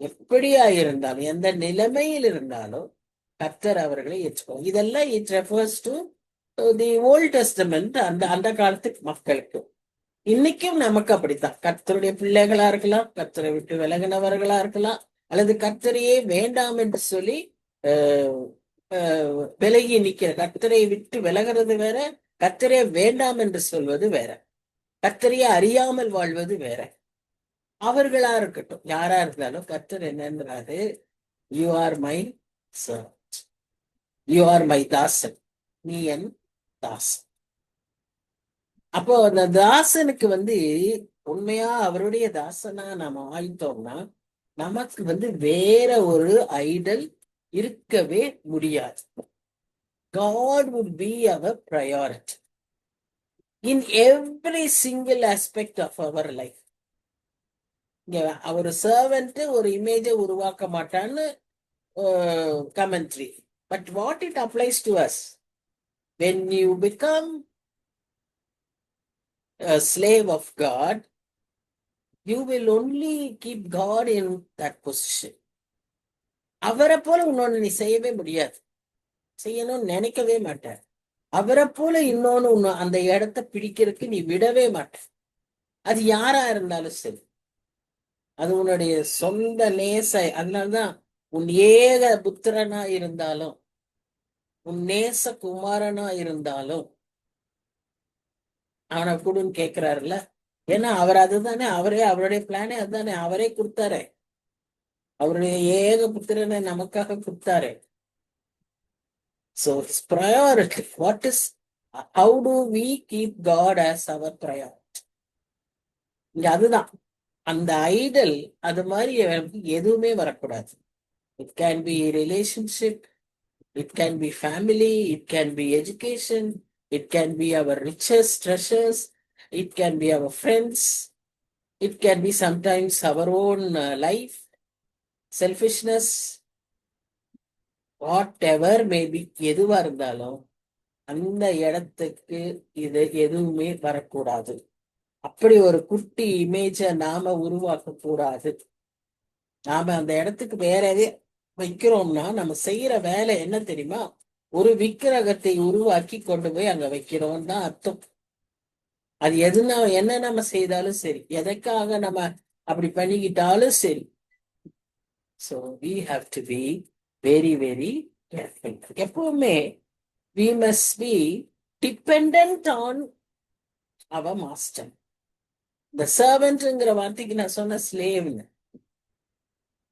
எப்படியா இருந்தாலும் எந்த நிலைமையில் இருந்தாலும் கர்த்தர் அவர்களை ஏற்றுக்கொள்ளும். இதெல்லாம் it refers to the Old Testament, அந்த காலத்து மக்களுக்கு. இன்னைக்கும் நமக்கு அப்படித்தான். கர்த்தருடைய பிள்ளைகளா இருக்கலாம், கர்த்தரை விட்டு விலகினவர்களா இருக்கலாம், அல்லது கர்த்தரையே வேண்டாம் என்று சொல்லி விலகி நிக்கிற, கர்த்தரை விட்டு விலகிறது வேற, கர்த்தரே வேண்டாம் என்று சொல்வது வேற, கர்த்தரையே அறியாமல் வாழ்வது வேற. அவர்களா இருக்கட்டும், யாரா இருந்தாலும் கர்த்தர் என்னன்றாரு, you are my servant, you are my தாசன், நீ என் தாசன். அப்போ அந்த தாசனுக்கு உண்மையா அவருடைய தாசனா நாம ஆயிட்டோம்னா நமக்கு வேற ஒரு ஐடல் இருக்கவே முடியாது. God would be our priority in every single aspect of our life. ஒரு சர்வெண்ட் ஒரு இமேஜை உருவாக்க மாட்டான்னு commentary. But what it applies to us, when you become a slave of God, you will only keep God in that position. அவரை போல இன்னொன்னு நீ செய்யவே முடியாது, செய்யணும்னு நினைக்கவே மாட்டார். அவரை போல இன்னொன்னு அந்த இடத்த பிடிக்கிறதுக்கு நீ விடவே மாட்ட. அது யாரா இருந்தாலும் சரி, அது உன்னுடைய சொந்த நேச. அதனாலதான் உன் ஏக புத்திரனா இருந்தாலும், உன் நேச குமாரனா இருந்தாலும் அவனை கொடுன்னு கேட்கிறாருல்ல. ஏன்னா அவர் அதுதானே, அவருடைய பிளானே அதுதானே, அவரே கொடுத்தாரு. அவருடைய ஏக புத்திரனை நமக்காக கொடுத்தாரு. So his priority, what is, how do we keep God as our priority? இங்க அதுதான் அந்த ஐடல். அது மாதிரி எதுவுமே வரக்கூடாது. It can be relationship, it can be family, it can be education, it can be our richest treasures, it can be our friends, it can be sometimes our own life, selfishness, whatever may be. எதுவா இருந்தாலும் அந்த இடத்துக்கு இது எதுவுமே வரக்கூடாது. அப்படி ஒரு குட்டி இமேஜ நாம உருவாக்க கூடாது. நாம அந்த இடத்துக்கு வேற எதை வைக்கிறோம்னா, நம்ம செய்யற வேலை என்ன தெரியுமா? ஒரு விக்கிரகத்தை உருவாக்கி கொண்டு போய் அங்க வைக்கிறோம் தான் அர்த்தம். அது எதுனா என்ன நம்ம செய்தாலும் சரி, எதற்காக நம்ம அப்படி பண்ணிக்கிட்டாலும் சரி. So we have to be very, very careful. எப்பவுமே we must be dependent on our master. இந்த சர்வெண்ட்ங்கிற வார்த்தைக்கு நான் சொன்ன ஸ்லேவ்னு.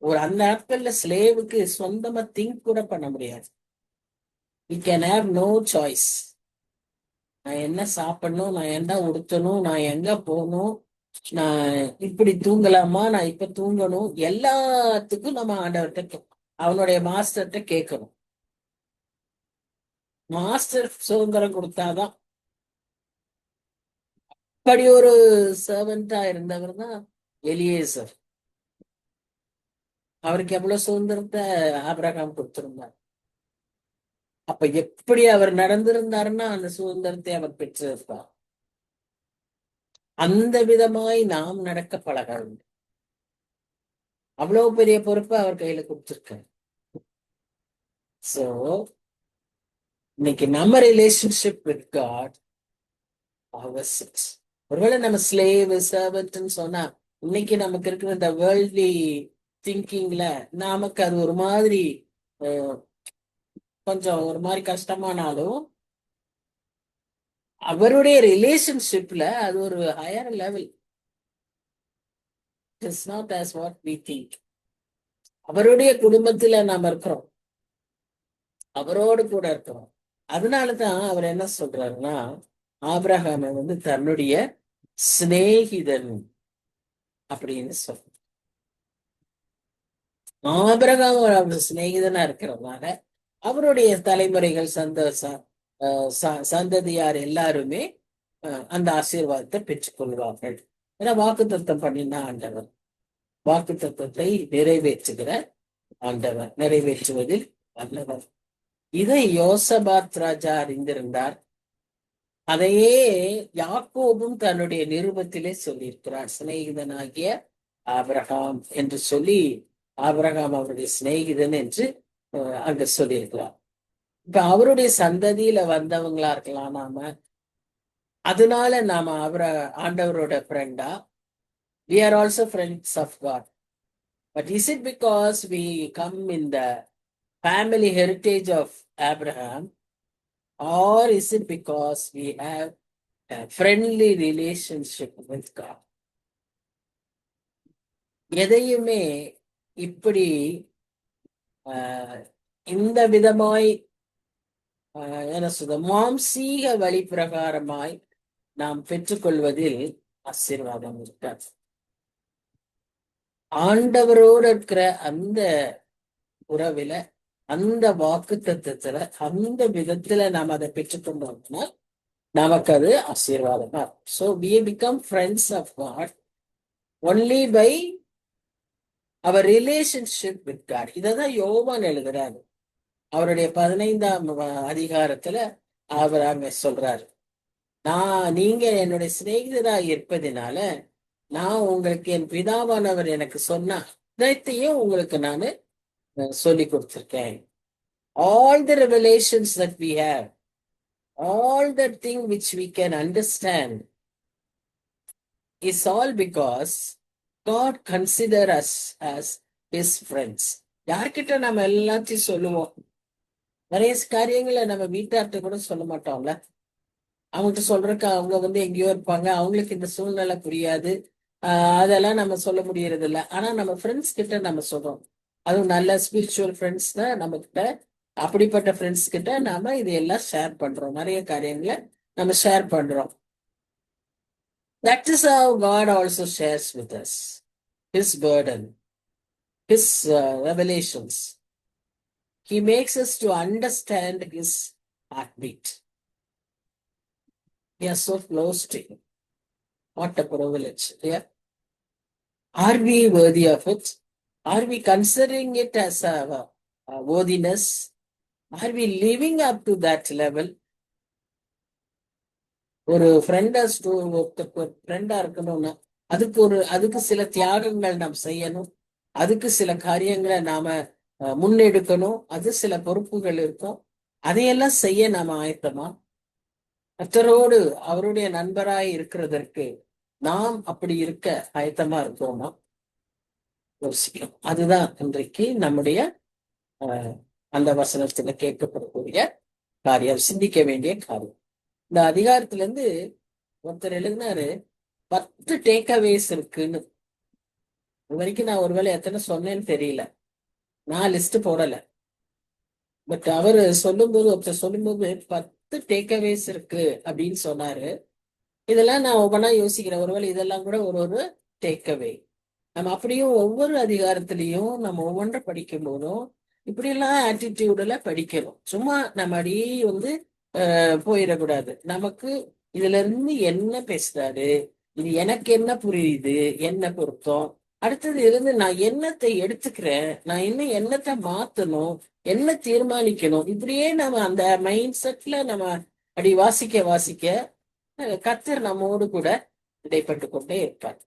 ஒரு அந்த நாட்கள்ல ஸ்லேவுக்கு சொந்தமா திங்க் கூட பண்ண முடியாது. We can have no choice. நான் என்ன சாப்பிடணும், நான் என்ன உடுத்தணும், நான் எங்க போகணும், நான் இப்படி தூங்கலாமா, நான் இப்ப தூங்கணும், எல்லாத்துக்கும் நம்ம ஆண்டவர்கிட்ட அவனுடைய மாஸ்டர்கிட்ட கேட்கணும். மாஸ்டர் சுதந்திரம் கொடுத்தாதான். அப்படி ஒரு சர்வெண்டா இருந்தவர் தான் எலியேசர். அவருக்கு எவ்வளவு சுதந்திரத்தை ஆபிரகாம் கொடுத்திருந்தார். அப்ப எப்படி அவர் நடந்திருந்தாருன்னா அந்த சுதந்திரத்தை அவர் பெற்றிருப்பார். அந்த விதமாய் நாம் நடக்க பழக வேண்டும். அவ்வளவு பெரிய பொறுப்பை அவர் கையில கொடுத்திருக்காரு. சோ இன்னைக்கு நம்ம ரிலேஷன்ஷிப் வித் காட், ஒருவேளை நம்ம ஸ்லேவ் சர்வன்ட்னு சொன்னா, இன்னைக்கு நமக்கு இருக்கிற இந்த வேர்ல்ட்லி திங்கிங்ல நமக்கு அது ஒரு மாதிரி கொஞ்சம் ஒரு மாதிரி கஷ்டமானாலும், அவருடைய ரிலேஷன்ஷிப்ல அது ஒரு higher level. It's not as what we think. அவருடைய குடும்பத்துல நாம இருக்கிறோம், அவரோடு கூட இருக்கிறோம். அதனாலதான் அவர் என்ன சொல்றாருன்னா, ஆபிரகாமை தன்னுடைய சிநேகிதன் அப்படின்னு சொல்ற. ஆபிரகாம் அவர் சிநேகிதனா இருக்கிறதுனால அவருடைய தலைமுறைகள் சந்ததியார் எல்லாருமே அந்த ஆசீர்வாதத்தை பெற்றுக்கொள்வார்கள். ஏன்னா வாக்குத்தத்தம் பண்ணினா ஆண்டவர், வாக்குத்தத்தத்தை நிறைவேற்றுகிற ஆண்டவர், நிறைவேற்றுவதில் வல்லவர். இதை யோசபாத் ராஜா அறிந்திருந்தார். அதையே யாக்கோபும் தன்னுடைய நிருபத்திலே சொல்லியிருக்கிறார். சிநேகிதனாகிய ஆபிரகாம் என்று சொல்லி, ஆபிரகாம் அவருடைய சிநேகிதன் என்று அங்க சொல்லியிருக்கிறார். இப்ப அவருடைய சந்ததியில வந்தவங்களா இருக்கலாம் நாம. அதனால நாம ஆண்டவரோட ஃப்ரெண்டா? We are also friends of God. But is it because we come in the family heritage of Abraham, or is it because we have a friendly relationship with God? எதையுமே இப்படி இந்த விதமாய் என்ன சொல்ற மாம்சீக வழி பிரகாரமாய் நாம் பெற்றுக்கொள்வதில் ஆசீர்வாதம் இருக்காது. ஆண்டவரோடு இருக்கிற அந்த உறவில, அந்த வாக்கு தத்துவத்துல, அந்த விதத்துல நாம் அதை பெற்றுக்கொண்டோம்னா நமக்கு அது ஆசீர்வாதமா இருக்கும். So we become friends of God only by our relationship with God. இததான் யோவான் எழுதுறாரு. அவருடைய 15ஆம் அதிகாரத்துல அவர் அங்க சொல்றாரு, நீங்க என்னுடைய சிநேகிதராக இருப்பதினால நான் உங்களுக்கு என் பிதாவானவர் எனக்கு சொன்ன அனைத்தையும் உங்களுக்கு நான் சொல்லி கொடுத்திருக்கேன். All the revelations that we have, all the thing which we can understand is all because God consider as as his friends. யார்கிட்ட நம்ம எல்லாத்தையும் சொல்லுவோம்? நிறைய காரியங்களை நம்ம வீட்டார்ட்ட கூட சொல்ல மாட்டோம்ல. அவங்ககிட்ட சொல்றதுக்கு அவங்க எங்கேயோ இருப்பாங்க, அவங்களுக்கு இந்த சூழ்நிலை புரியாது. அதெல்லாம் நம்ம சொல்ல முடியறது இல்ல. ஆனா நம்ம ஃப்ரெண்ட்ஸ் கிட்ட நம்ம சொல்றோம். அதுவும் நல்ல ஸ்பிரிச்சுவல் ஃப்ரெண்ட்ஸ் தான் நம்ம கிட்ட. அப்படிப்பட்ட ஃப்ரெண்ட்ஸ் கிட்ட நாம இதையெல்லாம் ஷேர் பண்றோம். நிறைய காரியங்களை நம்ம ஷேர் பண்றோம். That is how God also shares with us his burden, his revelations. He makes us to understand his heartbeat. We are so close to him. What a privilege. Yeah. Are we worthy of it? Are we considering it as a worthiness? Are we living up to that level? ஒரு ஃப்ரெண்டா இருக்கணும்னா அதுக்கு சில தியாகங்கள் நாம் செய்யணும். அதுக்கு சில காரியங்களை நாம முன்னெடுக்கணும். அது சில பொறுப்புகள் இருக்கும். அதையெல்லாம் செய்ய நாம ஆயத்தமா? கர்த்தரோடு அவருடைய நண்பராய் இருக்கிறதற்கு நாம் அப்படி இருக்க ஆயத்தமா இருக்கோமா? யோசிக்கணும். அதுதான் இன்றைக்கு நம்முடைய அந்த வசனத்துல கேட்கப்படக்கூடிய காரியம், சிந்திக்க வேண்டிய காரியம். இந்த அதிகாரத்துல இருந்து ஒருத்தர் எழுதினாரு 10 டேக்அவேஸ் இருக்குன்னு. இது வரைக்கும் நான் ஒருவேளை எத்தனை சொன்னேன்னு தெரியல, நான் லிஸ்ட் போடல. பட் அவரு ஒருத்தர் சொல்லும்போது 10 டேக்அவேஸ் இருக்கு அப்படின்னு சொன்னாரு. இதெல்லாம் நான் ஒவ்வொன்றா யோசிக்கிறேன். ஒருவேளை இதெல்லாம் கூட ஒரு டேக்அவே. நம்ம அப்படியும் ஒவ்வொரு அதிகாரத்திலையும் நம்ம ஒவ்வொன்றை படிக்கும் போதும் இப்படியெல்லாம் ஆட்டிடியூடுல படிக்கணும். சும்மா நம்ம அப்படியே போயிடக்கூடாது. நமக்கு இதுல இருந்து என்ன பேசுறாரு, இது எனக்கு என்ன புரியுது, என்ன பொருத்தம், அடுத்தது இருந்து நான் என்னத்தை எடுத்துக்கிறேன், நான் இன்னும் என்னத்தை மாத்தணும், என்ன தீர்மானிக்கணும், இப்படியே நம்ம அந்த மைண்ட் செட்ல நம்ம அப்படி வாசிக்க கர்த்தர் நம்மோடு கூட இடைப்பட்டு கொண்டே இருப்பார்.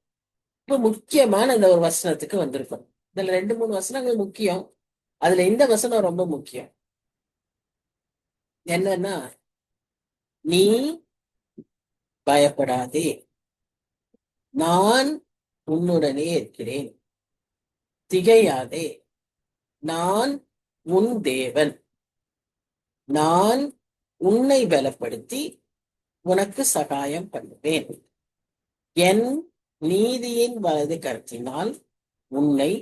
இப்ப முக்கியமான இந்த ஒரு வசனத்துக்கு வந்திருக்கோம். இதுல 2-3 வசனங்கள் முக்கியம். அதுல இந்த வசனம் ரொம்ப முக்கியம். என்னன்னா, நீ பயப்படாதே, நான் உன்னுடனே இருக்கிறேன், திகையாதே, நான் உன் தேவன், நான் உன்னை பலப்படுத்தி உனக்கு சகாயம் பண்ணுவேன், என் நீதியின் வலது கருத்தினால் உன்னை.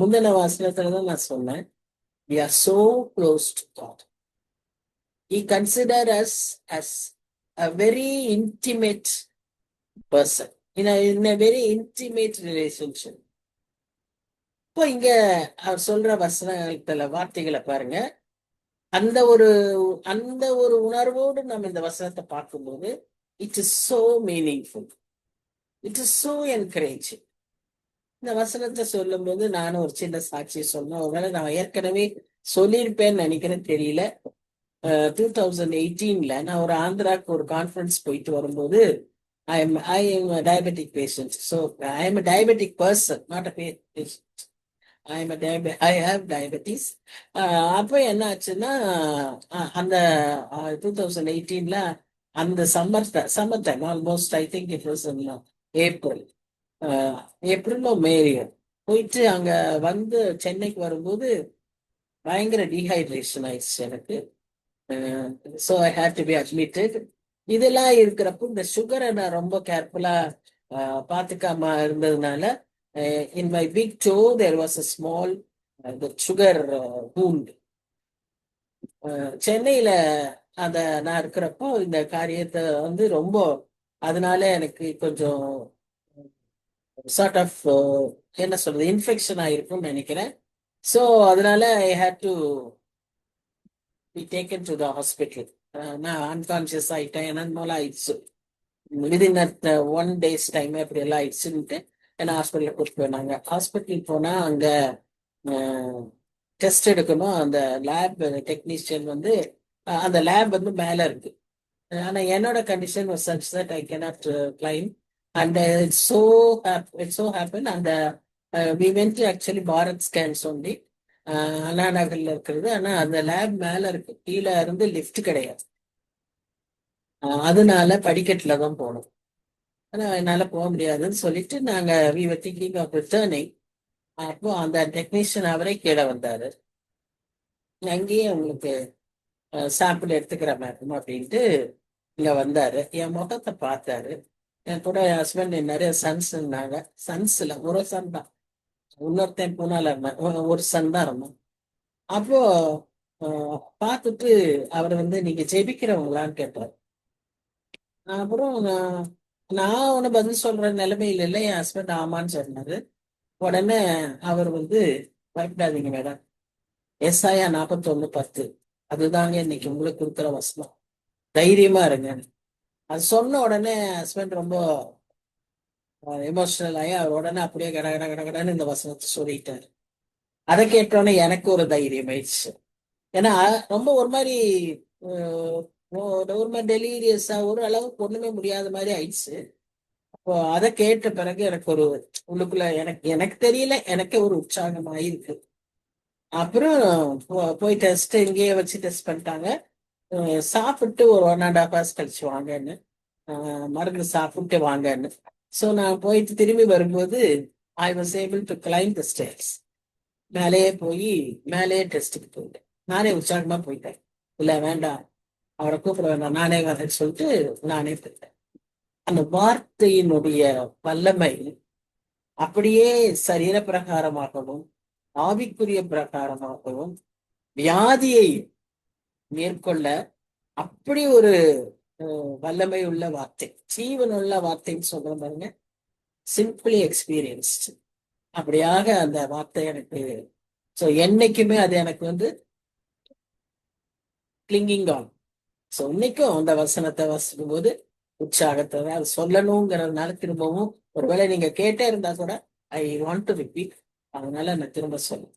முந்தின வாசனத்துலதான் நான் சொன்னேன், we are so close to God. He considers us as a very intimate person, in a very intimate relationship. இப்போ இங்க அவர் சொல்ற வசனத்துல வார்த்தைகளை பாருங்க. அந்த ஒரு உணர்வோடு நம்ம இந்த வசனத்தை பார்க்கும்போது it is so meaningful, it is so encouraging. இந்த வசனத்தை சொல்லும் போது நானும் ஒரு சின்ன சாட்சி சொன்னேன். ஒருவேளை நான் ஏற்கனவே சொல்லியிருப்பேன்னு நினைக்கிறேன், தெரியல. 2018 நான் ஒரு ஆந்திராக்கு ஒரு கான்ஃபரன்ஸ் போயிட்டு வரும்போது I am a diabetic patient. So I am a diabetic person, not a patient. I have diabetes. அப்போ என்ன ஆச்சுன்னா, அந்த 2018 அந்த summer time, almost I think it was ஏப்ரலோ மேயோ போயிட்டு அங்க சென்னைக்கு வரும்போது பயங்கர டீஹைட்ரேஷன் ஆயிடுச்சு எனக்கு. So I had to be admitted. இதெல்லாம் இருக்கிறப்போ இந்த சுகரை நான் ரொம்ப கேர்ஃபுல்லா பார்த்துக்காம இருந்ததுனால in my big toe there was a small sugar wound. சென்னையில நான் இருக்கிறப்போ இந்த காரியத்தை ரொம்ப, அதனால எனக்கு கொஞ்சம் சார்ட் ஆஃப் என்ன சொல்றது, இன்ஃபெக்ஷன் ஆயிருக்கும்னு நினைக்கிறேன். ஸோ அதனால I had to be taken to the hospital. நான் அன்கான்சியஸ் ஆயிட்டேன், என்னன்னு ஆயிடுச்சு. விதின் அட் 1 days டைம் அப்படி எல்லாம் ஆயிடுச்சுன்ட்டு என்ன ஹாஸ்பிட்டலில் கூப்பிட்டு போனாங்க. ஹாஸ்பிட்டல் போனா அங்க டெஸ்ட் எடுக்கணும். அந்த லேப் டெக்னீஷியன் அந்த லேப் மேல இருக்கு. ஆனா என்னோட condition was such that I cannot climb. And it's so happened அந்த we went to actually Bharat scans only, அண்ணா நகர்ல இருக்கிறது. ஆனா அந்த லேப் மேல இருக்கு, கீழே இருந்து லிஃப்ட் கிடையாது. அதனால படிக்கட்டுல தான் போகணும். ஆனா என்னால போக முடியாதுன்னு சொல்லிட்டு நாங்க we were thinking of returning. அப்போ அந்த டெக்னீஷியன் அவரே கீழே வந்தாரு. அங்கேயே உங்களுக்கு சாம்பிள் எடுத்துக்கிற மாதிரி அப்படின்ட்டு இங்க வந்தாரு. என் முகத்தை பார்த்தாரு. என் கூட என் ஹஸ்பண்ட் நிறைய சன்ஸ் இருந்தாங்க. சன்ஸ்ல ஒரு சன் தான், இன்னொருத்தன் பூனால இருந்தான், ஒரு சன் தான் இருந்தான். அப்போ பார்த்துட்டு அவர் வந்து நீங்க ஜெபிக்கிறவங்களான்னு கேட்டார். அப்புறம் நான் ஒண்ணு பதில் சொல்ற நிலைமையில இல்லை. என் ஹஸ்பண்ட் ஆமான்னு சொன்னாரு. உடனே அவர் வந்து பயப்படாதீங்க மேடம், ஏசாயா 41:10 அதுதாங்க இன்னைக்கு உங்களுக்கு கொடுக்குற வசனம், தைரியமா இருங்க. அது சொன்ன உடனே ஹஸ்பண்ட் ரொம்ப எமோஷனல் ஆகி அவர் உடனே அப்படியே கட கட கட கடன்னு இந்த வசனத்தை சொல்லிட்டாரு. அதை கேட்டோடனே எனக்கு ஒரு தைரியம் ஆயிடுச்சு. ஏன்னா ரொம்ப ஒரு மாதிரி ஒரு மாதிரி டெலிரியஸா ஒரு அளவுக்கு ஒண்ணுமே முடியாத மாதிரி ஆயிடுச்சு. அப்போ அதை கேட்ட பிறகு எனக்கு ஒரு உள்ளுக்குள்ள எனக்கு எனக்கு தெரியல, எனக்கு ஒரு உற்சாகம் ஆயிருக்கு. அப்புறம் போய் டெஸ்ட் இங்கேயே வச்சு டெஸ்ட் பண்ணிட்டாங்க. சாப்பிட்டு ஒரு 1.5 hours கழிச்சு வாங்கன்னு, மருந்து சாப்பிட்டு வாங்கன்னு. ஸோ நான் போயிட்டு திரும்பி வரும்போது I was able to claim the stairs. மேலேயே போய் மேலேயே டெஸ்ட்டுக்கு போயிட்டேன். நானே உற்சாகமா போயிட்டேன். இல்ல வேண்டாம், அவரை கூப்பிட வேண்டாம், நானே வரேன்னு சொல்லிட்டு நானே போயிட்டேன். அந்த வார்த்தையினுடைய வல்லமை அப்படியே சரீர பிரகாரமாகவும் ஆவிக்குரிய பிரகாரமாகவும் வியாதியை மேற்கொள்ள அப்படி ஒரு வல்லமை உள்ள வார்த்தை, ஜீவன் உள்ள வார்த்தைன்னு சொல்றோம் பாருங்க, சிம்பிளி எக்ஸ்பீரியன்ஸ்ட். அப்படியாக அந்த வார்த்தை எனக்கு என்னைக்குமே அது எனக்கு வந்து கிளிங்கிங் ஆன். ஸோ இன்னைக்கும் அந்த வசனத்தை வசிக்கும் போது உற்சாகத்தை அது சொல்லணுங்கிறதுனால திரும்பவும், ஒருவேளை நீங்க கேட்டே இருந்தா கூட ஐ வாண்ட் டு ரிப்பீட், அதனால நான் திரும்ப சொல்லுவேன்.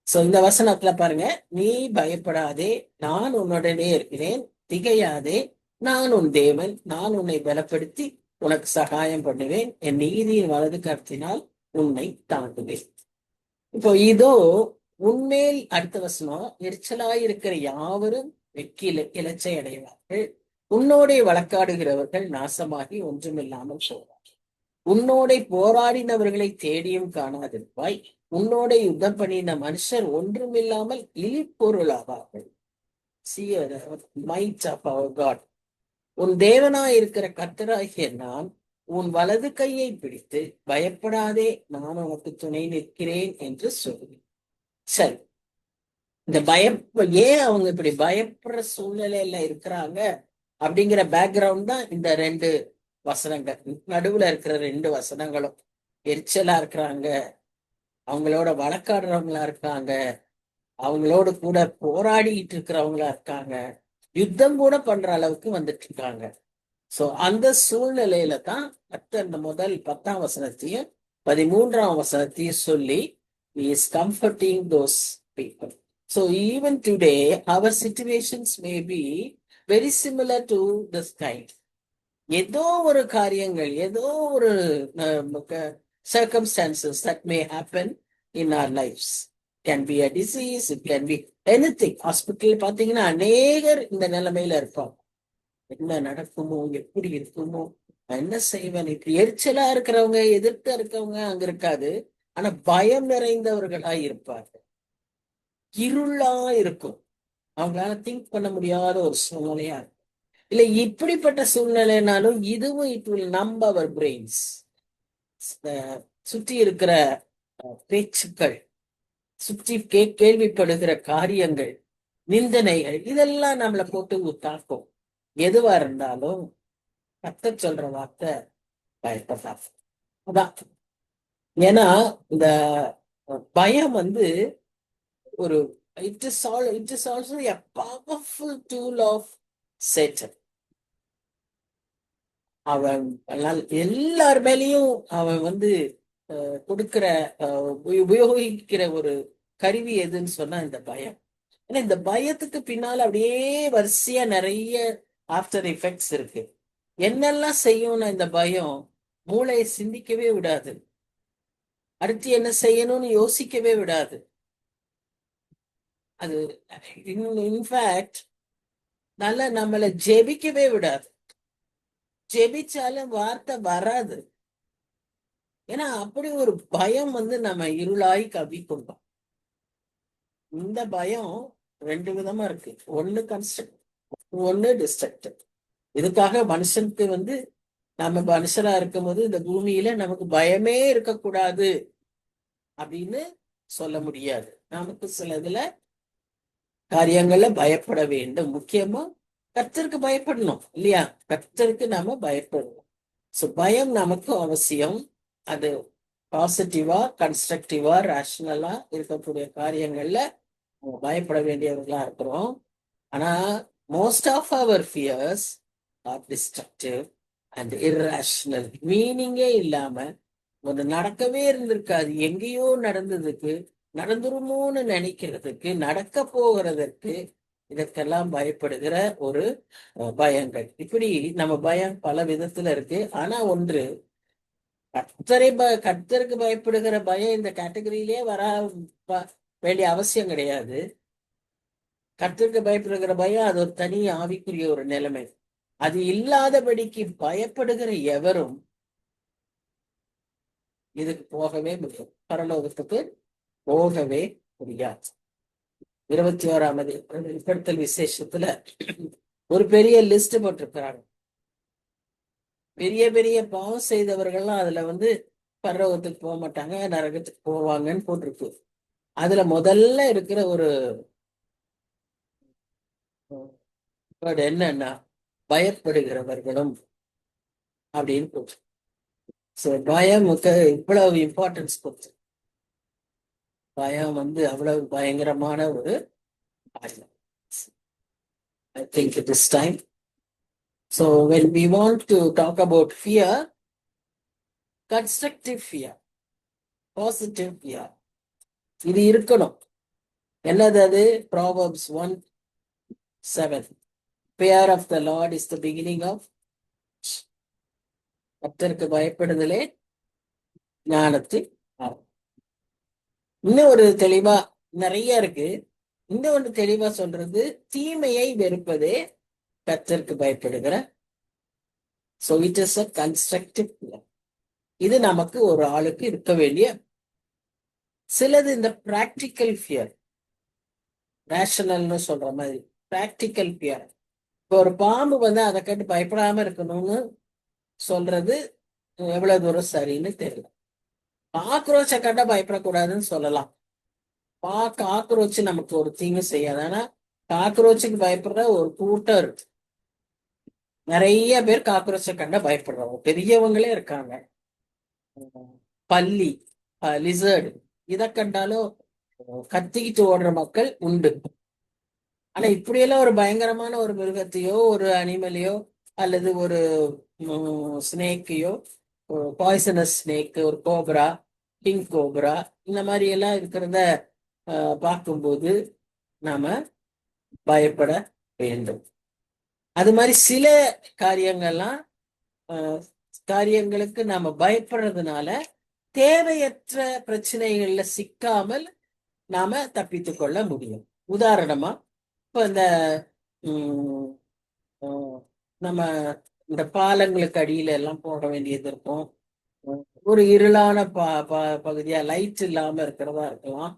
சோ இந்த வசனத்துல பாருங்க, நீ பயப்படாதே, நான் உன்னுடனே இருக்கிறேன், திகையாதே, நான் உன் தேவன், நான் உன்னை பலப்படுத்தி உனக்கு சகாயம் பண்ணுவேன், என் நீதியின் வலது கருத்தினால் உன்னை தாண்டுவேன். இப்போ இதோ உன்மேல், அடுத்த வசனம், எரிச்சலாயிருக்கிற யாவரும் வெக்கில இலச்சை அடைவார்கள், உன்னோடே வழக்காடுகிறவர்கள் நாசமாகி ஒன்றுமில்லாமல் போவார். உன்னோடே போராடினவர்களை தேடியும் காணாதிருப்பாய், உன்னோட யுத்தம் பண்ணின மனுஷர் ஒன்றுமில்லாமல் இழிப்பொருளாவார்கள். See the might of our God. உன் தேவனாய் இருக்கிற கர்த்தராகிய நான் உன் வலது கையை பிடித்து பயப்படாதே, நான் உனக்கு துணை நிற்கிறேன் என்று சொல்லுவேன். சரி, இந்த ஏன் அவங்க இப்படி பயப்படுற சூழ்நிலையில இருக்கிறாங்க அப்படிங்கிற பேக்ரவுண்ட் தான் இந்த 2 வசனங்கள். நடுவுல இருக்கிற 2 வசனங்களும். எரிச்சலா இருக்கிறாங்க, அவங்களோட வழக்காடுறவங்களா இருக்காங்க, அவங்களோட கூட போராடிட்டு இருக்கிறவங்களா இருக்காங்க, யுத்தம் கூட பண்ற அளவுக்கு வந்துட்டு இருக்காங்க. சோ அந்த சூழ்நிலையில தான் அந்த முதல் 10ஆம் வசனத்தையும் 13ஆம் வசனத்தையும் சொல்லி he is comforting those people. So even today our situations may be very similar to this kind. ஏதோ ஒரு காரியங்கள், ஏதோ ஒரு circumstances that may happen in our lives. Can be a disease, it can be anything. Hospital பாத்தீங்கன்னா அநேகர் இந்த நிலைமையில இருப்பாங்க. என்ன நடக்குமோ, எப்படி இருக்குமோ, என்ன செய்வேன். இப்படி எரிச்சலா இருக்கிறவங்க, எதிர்த்து இருக்கவங்க அங்க இருக்காது, ஆனா பயம் நிறைந்தவர்களா இருப்பாங்க. இருளா இருக்கும், அவங்களால திங்க் பண்ண முடியாத ஒரு சூழ்நிலையா இருக்கும். இல்ல இப்படிப்பட்ட சூழ்நிலைனாலும் இதுவும் இட் வில் நம்ப அவர் பிரெயின்ஸ். சுற்றி இருக்கிற பேச்சுக்கள், சுற்றி கேள்விப்படுகிற காரியங்கள், நிந்தனைகள், இதெல்லாம் நம்மளை போட்டு தாக்கும். எதுவா இருந்தாலும் கத்த சொல்ற வார்த்தை பயப்படாது. அதான், ஏன்னா இந்த பயம் வந்து ஒரு it is also a powerful tool of Satan. அவன் எல்லார் மேலேயும் அவன் வந்து கொடுக்கிற உபயோகிக்கிற ஒரு கருவி எதுன்னு சொன்னா இந்த பயம். ஏன்னா இந்த பயத்துக்கு பின்னால அப்படியே வரிசையா நிறைய ஆஃப்டர் எஃபெக்ட்ஸ் இருக்கு. என்னெல்லாம் செய்யும்னா இந்த பயம் மூளையை சிந்திக்கவே விடாது, அடுத்து என்ன செய்யணும்னு யோசிக்கவே விடாது. அது இன்ஃபேக்ட் நல்லா நம்மளை ஜெபிக்கவே விடாது. ஜெபிச்சாலும் வார்த்தை வராது. ஏன்னா அப்படி ஒரு பயம் நம்ம இருளாய் கவ்விக்கொண்டோம். இந்த பயம் ரெண்டு விதமா இருக்கு. ஒண்ணு கன்ஸ்ட்ரக்ட், ஒண்ணு டிஸ்ட்ரக்டிவ். இதுக்காக மனுஷனுக்கு நம்ம மனுஷனா இருக்கும்போது இந்த பூமியில நமக்கு பயமே இருக்கக்கூடாது அப்படின்னு சொல்ல முடியாது. நமக்கு சில இதுல காரியங்கள்ல பயப்பட வேண்டும். முக்கியமா கர்த்தருக்கு பயப்படணும் இல்லையா? கர்த்தருக்கு நாம பயப்படணும். சோ பயம் நமக்கு அவசியம். அது பாசிட்டிவா, கன்ஸ்ட்ரக்டிவா, ரேஷனலா இருக்கக்கூடிய காரியங்கள்ல பயப்பட வேண்டியவர்களா இருக்கிறோம். ஆனா most of our fears are destructive and irrational. மீனிங்கே இல்லாம ஒண்ணு நடக்கவே இருந்திருக்காது, எங்கேயோ நடந்ததுக்கு, நடந்துருமோன்னு நினைக்கிறதுக்கு, நடக்க போகிறதற்கு, இதற்கெல்லாம் பயப்படுகிற ஒரு பயங்கள். இப்படி நம்ம பயம் பல விதத்துல இருக்கு. ஆனா ஒன்று, கர்த்தருக்கு பயப்படுகிற பயம் இந்த கேட்டகரியிலே வேண்டிய அவசியம் கிடையாது. கர்த்தருக்கு பயப்படுகிற பயம் அது ஒரு தனி ஆவிக்குரிய ஒரு நிலைமை. அது இல்லாதபடிக்கு பயப்படுகிற எவரும் இதுக்கு போகவே முடியும், பரலோகத்துக்கு போகவே முடியாது. 21ஆம் வெளிப்படுத்தல் விசேஷத்துல ஒரு பெரிய லிஸ்ட் போட்டிருக்கிறாங்க. பெரிய பெரிய பாவம் செய்தவர்கள்லாம் அதுல பரலோகத்துக்கு போக மாட்டாங்க, நரகத்துக்கு போவாங்கன்னு போட்டிருக்கு. அதுல முதல்ல இருக்கிற ஒரு என்னன்னா பயப்படுகிறவர்களும் அப்படின்னு போட்டு. சோ பயமுக்கு இவ்வளவு இம்பார்ட்டன்ஸ் கொடுத்து, பயம் அவ்வளவு பயங்கரமான ஒரு காரியம். I think it is time. So when we want to talk about fear, constructive fear, positive fear, இது இருக்கணும். என்னது அது? Proverbs 1:7. Fear of the Lord is the beginning of. கர்த்தருக்கு பயப்படுதலே ஞானத்தின் ஆரம்பம். இன்னும் ஒரு தெளிவா நிறைய இருக்கு. இன்னொன்று தெளிவா சொல்றது, தீமையை வெறுப்பதே கர்த்தருக்கு பயப்படுகிற. So it is a constructive fear. இது நமக்கு ஒரு ஆளுக்கு இருக்க வேண்டிய. சிலது இந்த பிராக்டிக்கல் ஃபியர், ரேஷனல்னு சொல்ற மாதிரி பிராக்டிக்கல் ஃபியர். இப்போ ஒரு பாம்பு அதை கேட்டு பயப்படாம இருக்கணும்னு சொல்றது எவ்வளவு தூரம் சரின்னு தெரியல. காக்ரோச்சை கண்டா பயப்படக்கூடாதுன்னு சொல்லலாம். காக்ரோச் நமக்கு ஒரு தீங்கு செய்யாது. ஆனா காக்ரோச்சுக்கு பயப்படுற ஒரு கூட்டம் இருக்கு. நிறைய பேர் காக்ரோச்சை கண்டா பயப்படுறவங்க, பெரியவங்களே இருக்காங்க. பல்லி, லிசர்டு, இதை கண்டாலும் கத்திக்கிட்டு ஓடுற மக்கள் உண்டு. ஆனா இப்படியெல்லாம் ஒரு பயங்கரமான ஒரு மிருகத்தையோ, ஒரு அனிமலையோ, அல்லது ஒரு ஸ்னேக்கையோ, பாய்சனஸ் ஸ்னேக், ஒரு கோப்ரா, கிங் கோப்ரா, இந்த மாதிரி எல்லாம் இருக்கிறத பார்க்கும்போது நாம பயப்பட வேண்டும். அது மாதிரி சில காரியங்களுக்கு நாம பயப்படுறதுனால தேவையற்ற பிரச்சனைகள்ல சிக்காமல் நாம தப்பித்து கொள்ள முடியும். உதாரணமா இப்ப நம்ம இந்த பாலங்களுக்கு அடியில எல்லாம் போக வேண்டியது இருக்கும். ஒரு இருளான பகுதியா லைட் இல்லாம இருக்கிறதா இருக்கலாம்.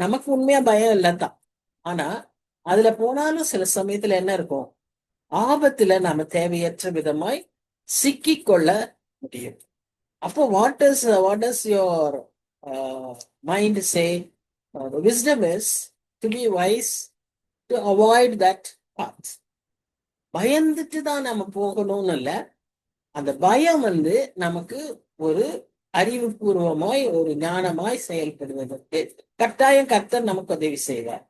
நமக்கு உண்மையா பயம் இல்லதான். ஆனா அதுல போனாலும் சில சமயத்துல என்ன இருக்கும், ஆபத்துல நாம தேவையற்ற விதமாய் சிக்கிக்கொள்ள முடியும். அப்போ what is your mind say? wisdom is to be wise, to avoid that path. பயந்துட்டு தான் நம்ம போகணும்னு இல்ல. அந்த பயம் நமக்கு ஒரு அறிவுபூர்வமாய், ஒரு ஞானமாய் செயல்படுவதற்கு கட்டாயம் கர்த்தர் நமக்கு உதவி செய்வார்.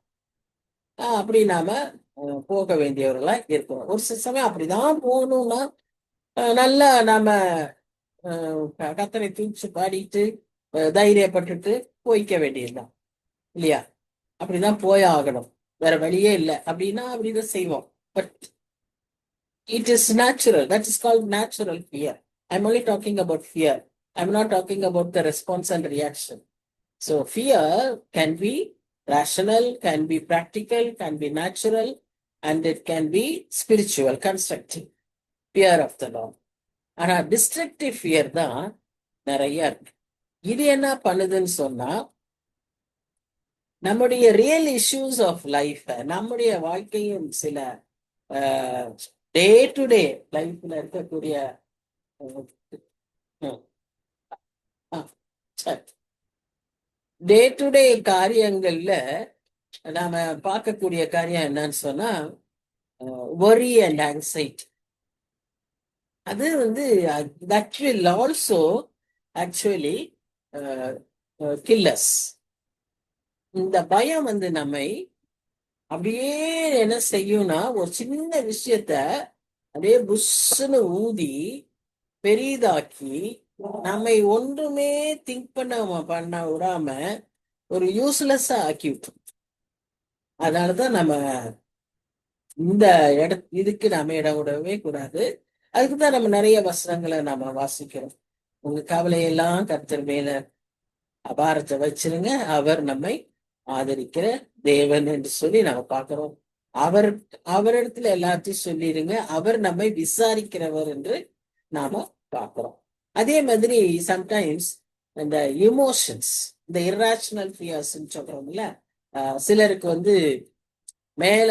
அப்படி நாம போக வேண்டியவர்களா இருக்கிறோம். ஒரு சில சமயம் அப்படிதான் போகணும்னா நல்லா நாம கர்த்தரை தூக்கி பாடிட்டு தைரியப்பட்டுட்டு போய்க்க வேண்டியதுதான் இல்லையா? அப்படிதான் போய் ஆகணும், வேற வழியே இல்லை. அப்படின்னா அப்படிதான் செய்வோம். But it is natural. That is called natural fear. I'm only talking about fear. I'm not talking about the response and reaction. So fear can be rational, can be practical, can be natural, and it can be spiritual, constructive. Fear of the Lord. ஆனா destructive fear தான் நிறைய இருக்கு. இது என்ன பண்ணுதுன்னு சொன்னா, நம்முடைய real issues of life, நம்முடைய வாழ்க்கையும் சில டே டு டே லைஃப்ல இருக்கக்கூடிய டே டு டே காரியங்கள்ல நாம பார்க்கக்கூடிய காரியம் என்னன்னு சொன்னா, worry and anxiety. அது வந்து that will also actually kill us. இந்த பயம் வந்து நம்மை அப்படியே என்ன செய்யும்னா, ஒரு சின்ன விஷயத்த அப்படியே புஷ்ன்னு ஊதி பெரிதாக்கி நம்மை ஒன்றுமே திங்க் பண்ண விடாம ஒரு யூஸ்லெஸ்ஸா ஆக்கி விட்டுரும். அதனாலதான் நம்ம இந்த இதுக்கு நம்ம இடம் விடவே கூடாது. அதுக்குதான் நம்ம நிறைய வசனங்களை நாம வாசிக்கிறோம். உங்க கவலையெல்லாம் கர்த்தர் மேல அபாரத்தை வச்சிருங்க, அவர் நம்மை ஆதரிக்கிற தேவன் என்று சொல்லி நம்ம பார்க்கிறோம். அவரிடத்துல எல்லாத்தையும் சொல்லிருங்க, அவர் நம்மை விசாரிக்கிறவர் என்று நாம பார்க்கிறோம். அதே மாதிரி சம்டைம்ஸ் இந்த இமோஷன்ஸ், இந்த இர்ராஷனல் ஃபியர்ஸ் சொல்றோம்ல, சிலருக்கு வந்து மேல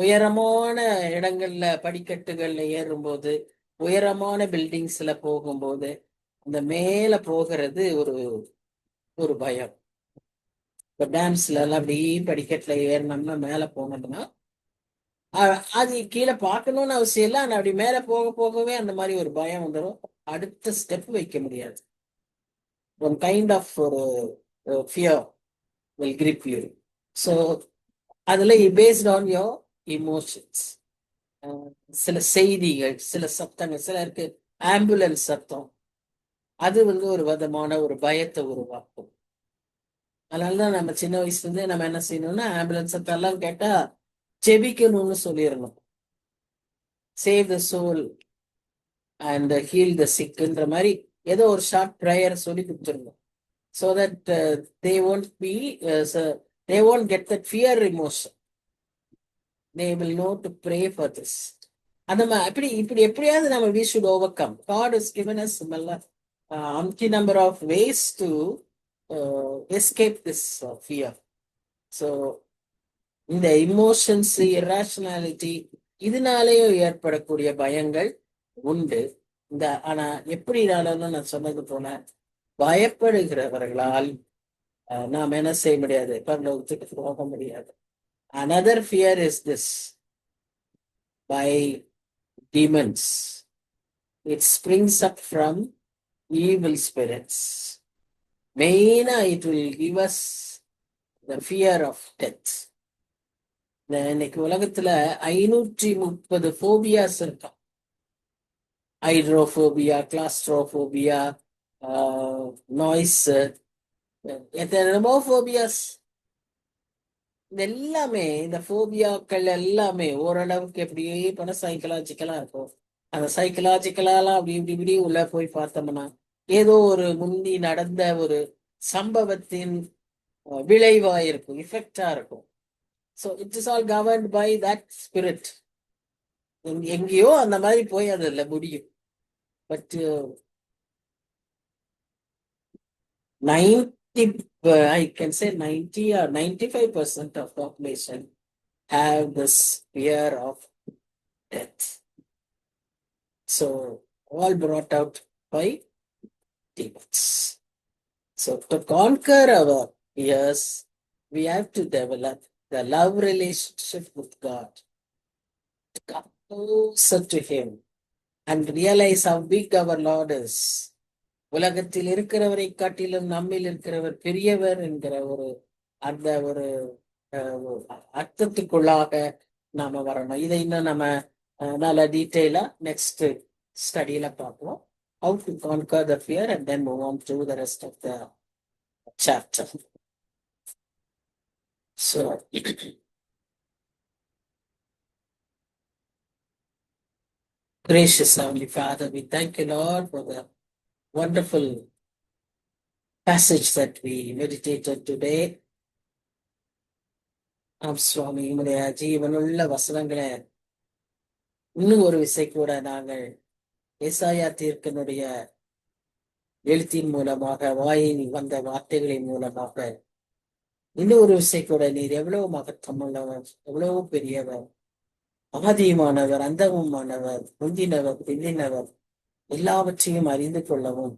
உயரமான இடங்கள்ல படிக்கட்டுகள்ல ஏறும்போது, உயரமான பில்டிங்ஸ்ல போகும்போது அந்த மேல போகிறது ஒரு ஒரு பயம். இப்ப டான்ஸ்ல எல்லாம் அப்படி படிக்கட்டுல ஏறினோம்னா மேல போனோம்னா அது கீழே பார்க்கணும்னு அவசியம் இல்லை. ஆனா அப்படி மேல போக போகவே அந்த மாதிரி ஒரு பயம் வந்துடும். அடுத்த ஸ்டெப் வைக்க முடியாது. ஒன் கைண்ட் ஆஃப் ஒரு fear will grip you. So அதுல பேஸ்ட் ஆன் யோர் இமோஷன்ஸ். சில செய்திகள், சில சத்தங்கள், சிலருக்கு ஆம்புலன்ஸ் சத்தம், அது வந்து ஒரு விதமான ஒரு பயத்தை உருவாக்கும். அதனாலதான் நம்ம சின்ன வயசுல இருந்தே நம்ம என்ன செய்யணும்னா, ஆம்புலன்ஸ் சத்தம் எல்லாம் கேட்டா ஜெபிக்கணும்னு சொல்லிடணும். Save the soul and heal the சிக்ன்ற மாதிரி ஏதோ ஒரு ஷார்ட் ப்ரேயர் சொல்லி கொடுத்துருந்தோம். So that they won't get that fear emotion. They will know to pray for this. அந்த மாதிரி இப்படி எப்படியாவது நம்ம we should overcome. God has given us umpty number of ways to escape this fear. So இந்த emotions, இர்ராஷனாலிட்டி, இதனாலேயும் ஏற்படக்கூடிய பயங்கள் உண்டு. ஆனா எப்படி நான் சொன்னது போல பயப்படுகிறவர்களால் நாம் என்ன செய்ய முடியாது, பரலோகத்துக்கு போக முடியாது. Another fear is this, by demons. It springs up from evil spirits. Mainly it will give us the fear of death. இன்னைக்கு உலகத்துல 530 போபியாஸ் இருக்கும். ஹைட்ரோபோபியா, கிளாஸ்ட்ரோபோபியா, நாய்ஸ், எத்தனைமோ போபியாஸ். இது எல்லாமே, இந்த போபியாக்கள் எல்லாமே ஓரளவுக்கு எப்படியே பண்ண சைக்கலாஜிக்கலா இருக்கும். அந்த சைக்கலாஜிக்கலாலாம் அப்படி இப்படி இப்படி உள்ள போய் பார்த்தோம்னா ஏதோ ஒரு முந்தி நடந்த ஒரு சம்பவத்தின் விளைவா இருக்கும், இஃபெக்டா இருக்கும். So it is all governed by that spirit. எங்கேயோ அந்த மாதிரி போய் அதுல முடியும். But I can say 90 or 95% of population have this fear of death. So all brought out by demons. So to conquer our fears, we have to develop the love relationship with God, to come closer to Him and realize how big our Lord is. உலகத்தில் இருக்கிறவரை காட்டிலும் நம்மில் இருக்கிறவர் பெரியவர் என்கிற அந்த ஒரு அர்த்தத்துக்குள்ளாக நாம வரணும். இதை இன்னும் நம்ம நல்ல டீட்டெயிலா நெக்ஸ்ட் ஸ்டடியில பார்ப்போம். How to conquer the fear and then move on to the rest of the chapter. So gracious Heavenly Father, we thank you, Lord, for the wonderful passage that we meditated today. சுவாமி, உங்களுடைய ஜீவனுள்ள வசனங்களை இன்னும் ஒரு விசை கூட நாங்கள் ஏசாயா தீர்க்கனுடைய எழுத்தின் மூலமாக, வாயில் வந்த வார்த்தைகளின் மூலமாக இன்னும் ஒரு விசை கூட நீர் எவ்வளவு மகத்துவமுள்ளவர், எவ்வளவு பெரியவர், ஆதியுமானவர், அந்தமுமானவர், முந்தினவர், பிந்தினவர், எல்லாவற்றையும் அறிந்து கொள்ளவும்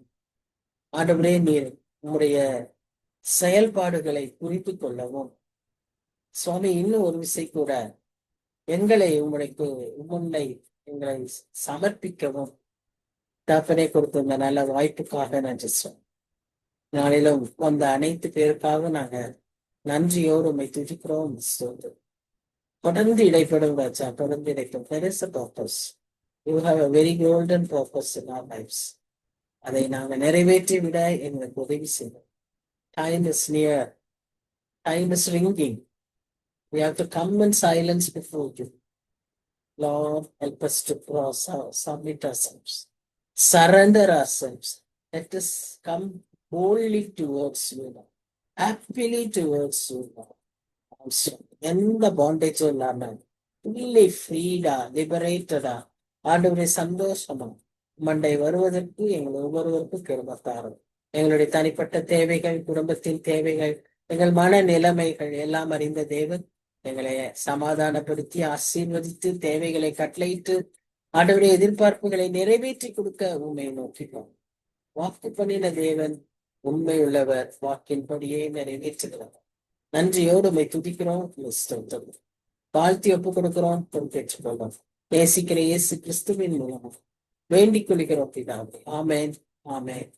ஆண்டவரே நீர் உம்முடைய செயல்பாடுகளை புரிந்து கொள்ளவும் சுவாமி இன்னும் ஒரு விசை கூட எங்களை உம்முன்னை எங்களை சமர்ப்பிக்கவும் தகப்பனே கொடுத்த இந்த நல்ல வாய்ப்புக்காக நன்றி சுவாமி. நாளிலும் வந்த அனைத்து பேருக்காக நாங்க நன்றியோடு உண்மை துதிக்கிறோம். தொடர்ந்து இடைப்படும் ராஜா, தொடர்ந்து இடைப்படும். There is a purpose. You have a very golden purpose in our lives. அதை நாங்க நிறைவேற்றி விட எங்களுக்கு உதவி செய்யும். Time is near. Time is ringing. We have to come in silence before you. Lord, help us to submit ourselves, surrender ourselves. Let us come boldly towards you, Lord. Happily towards you, Lord. Also, எந்த பாண்டேஜும் இல்லாம fully freed-ஆ, liberated-ஆ, ஆண்டவரே சந்தோஷமா மண்டை வருவதற்கு எங்கள் ஒவ்வொருவருக்கும் கிருபை தாரும். எங்களுடைய தனிப்பட்ட தேவைகள், குடும்பத்தின் தேவைகள், எங்கள் மன நிலைமைகள் எல்லாம் அறிந்த தேவன் எங்களை சமாதானப்படுத்தி ஆசீர்வதித்து தேவைகளை கட்டளையிட்டு ஆண்டவருடைய எதிர்பார்ப்புகளை நிறைவேற்றி கொடுக்க உண்மை நோக்கினோம். வாக்கு பண்ணின தேவன் உண்மை உள்ளவர், வாக்கின்படியே நிறைவேற்றுகிறவர். நன்றியோடு உண்மை துதிக்கிறோம், தாழ்த்தி ஒப்புக் கொடுக்கிறோம், பொறுப்பேற்றுக் கொள்வோம். நேசிக்கிற இயேசு கிறிஸ்துவின் மூலம் வேண்டிக் கொள்கிறோம் பிதாவே. ஆமென், ஆமென்.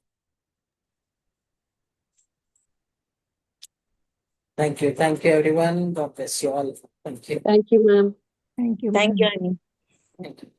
Thank you everyone. God bless you all. Thank you. Thank you, ma'am. Thank you. Thank you, Annie. Thank you.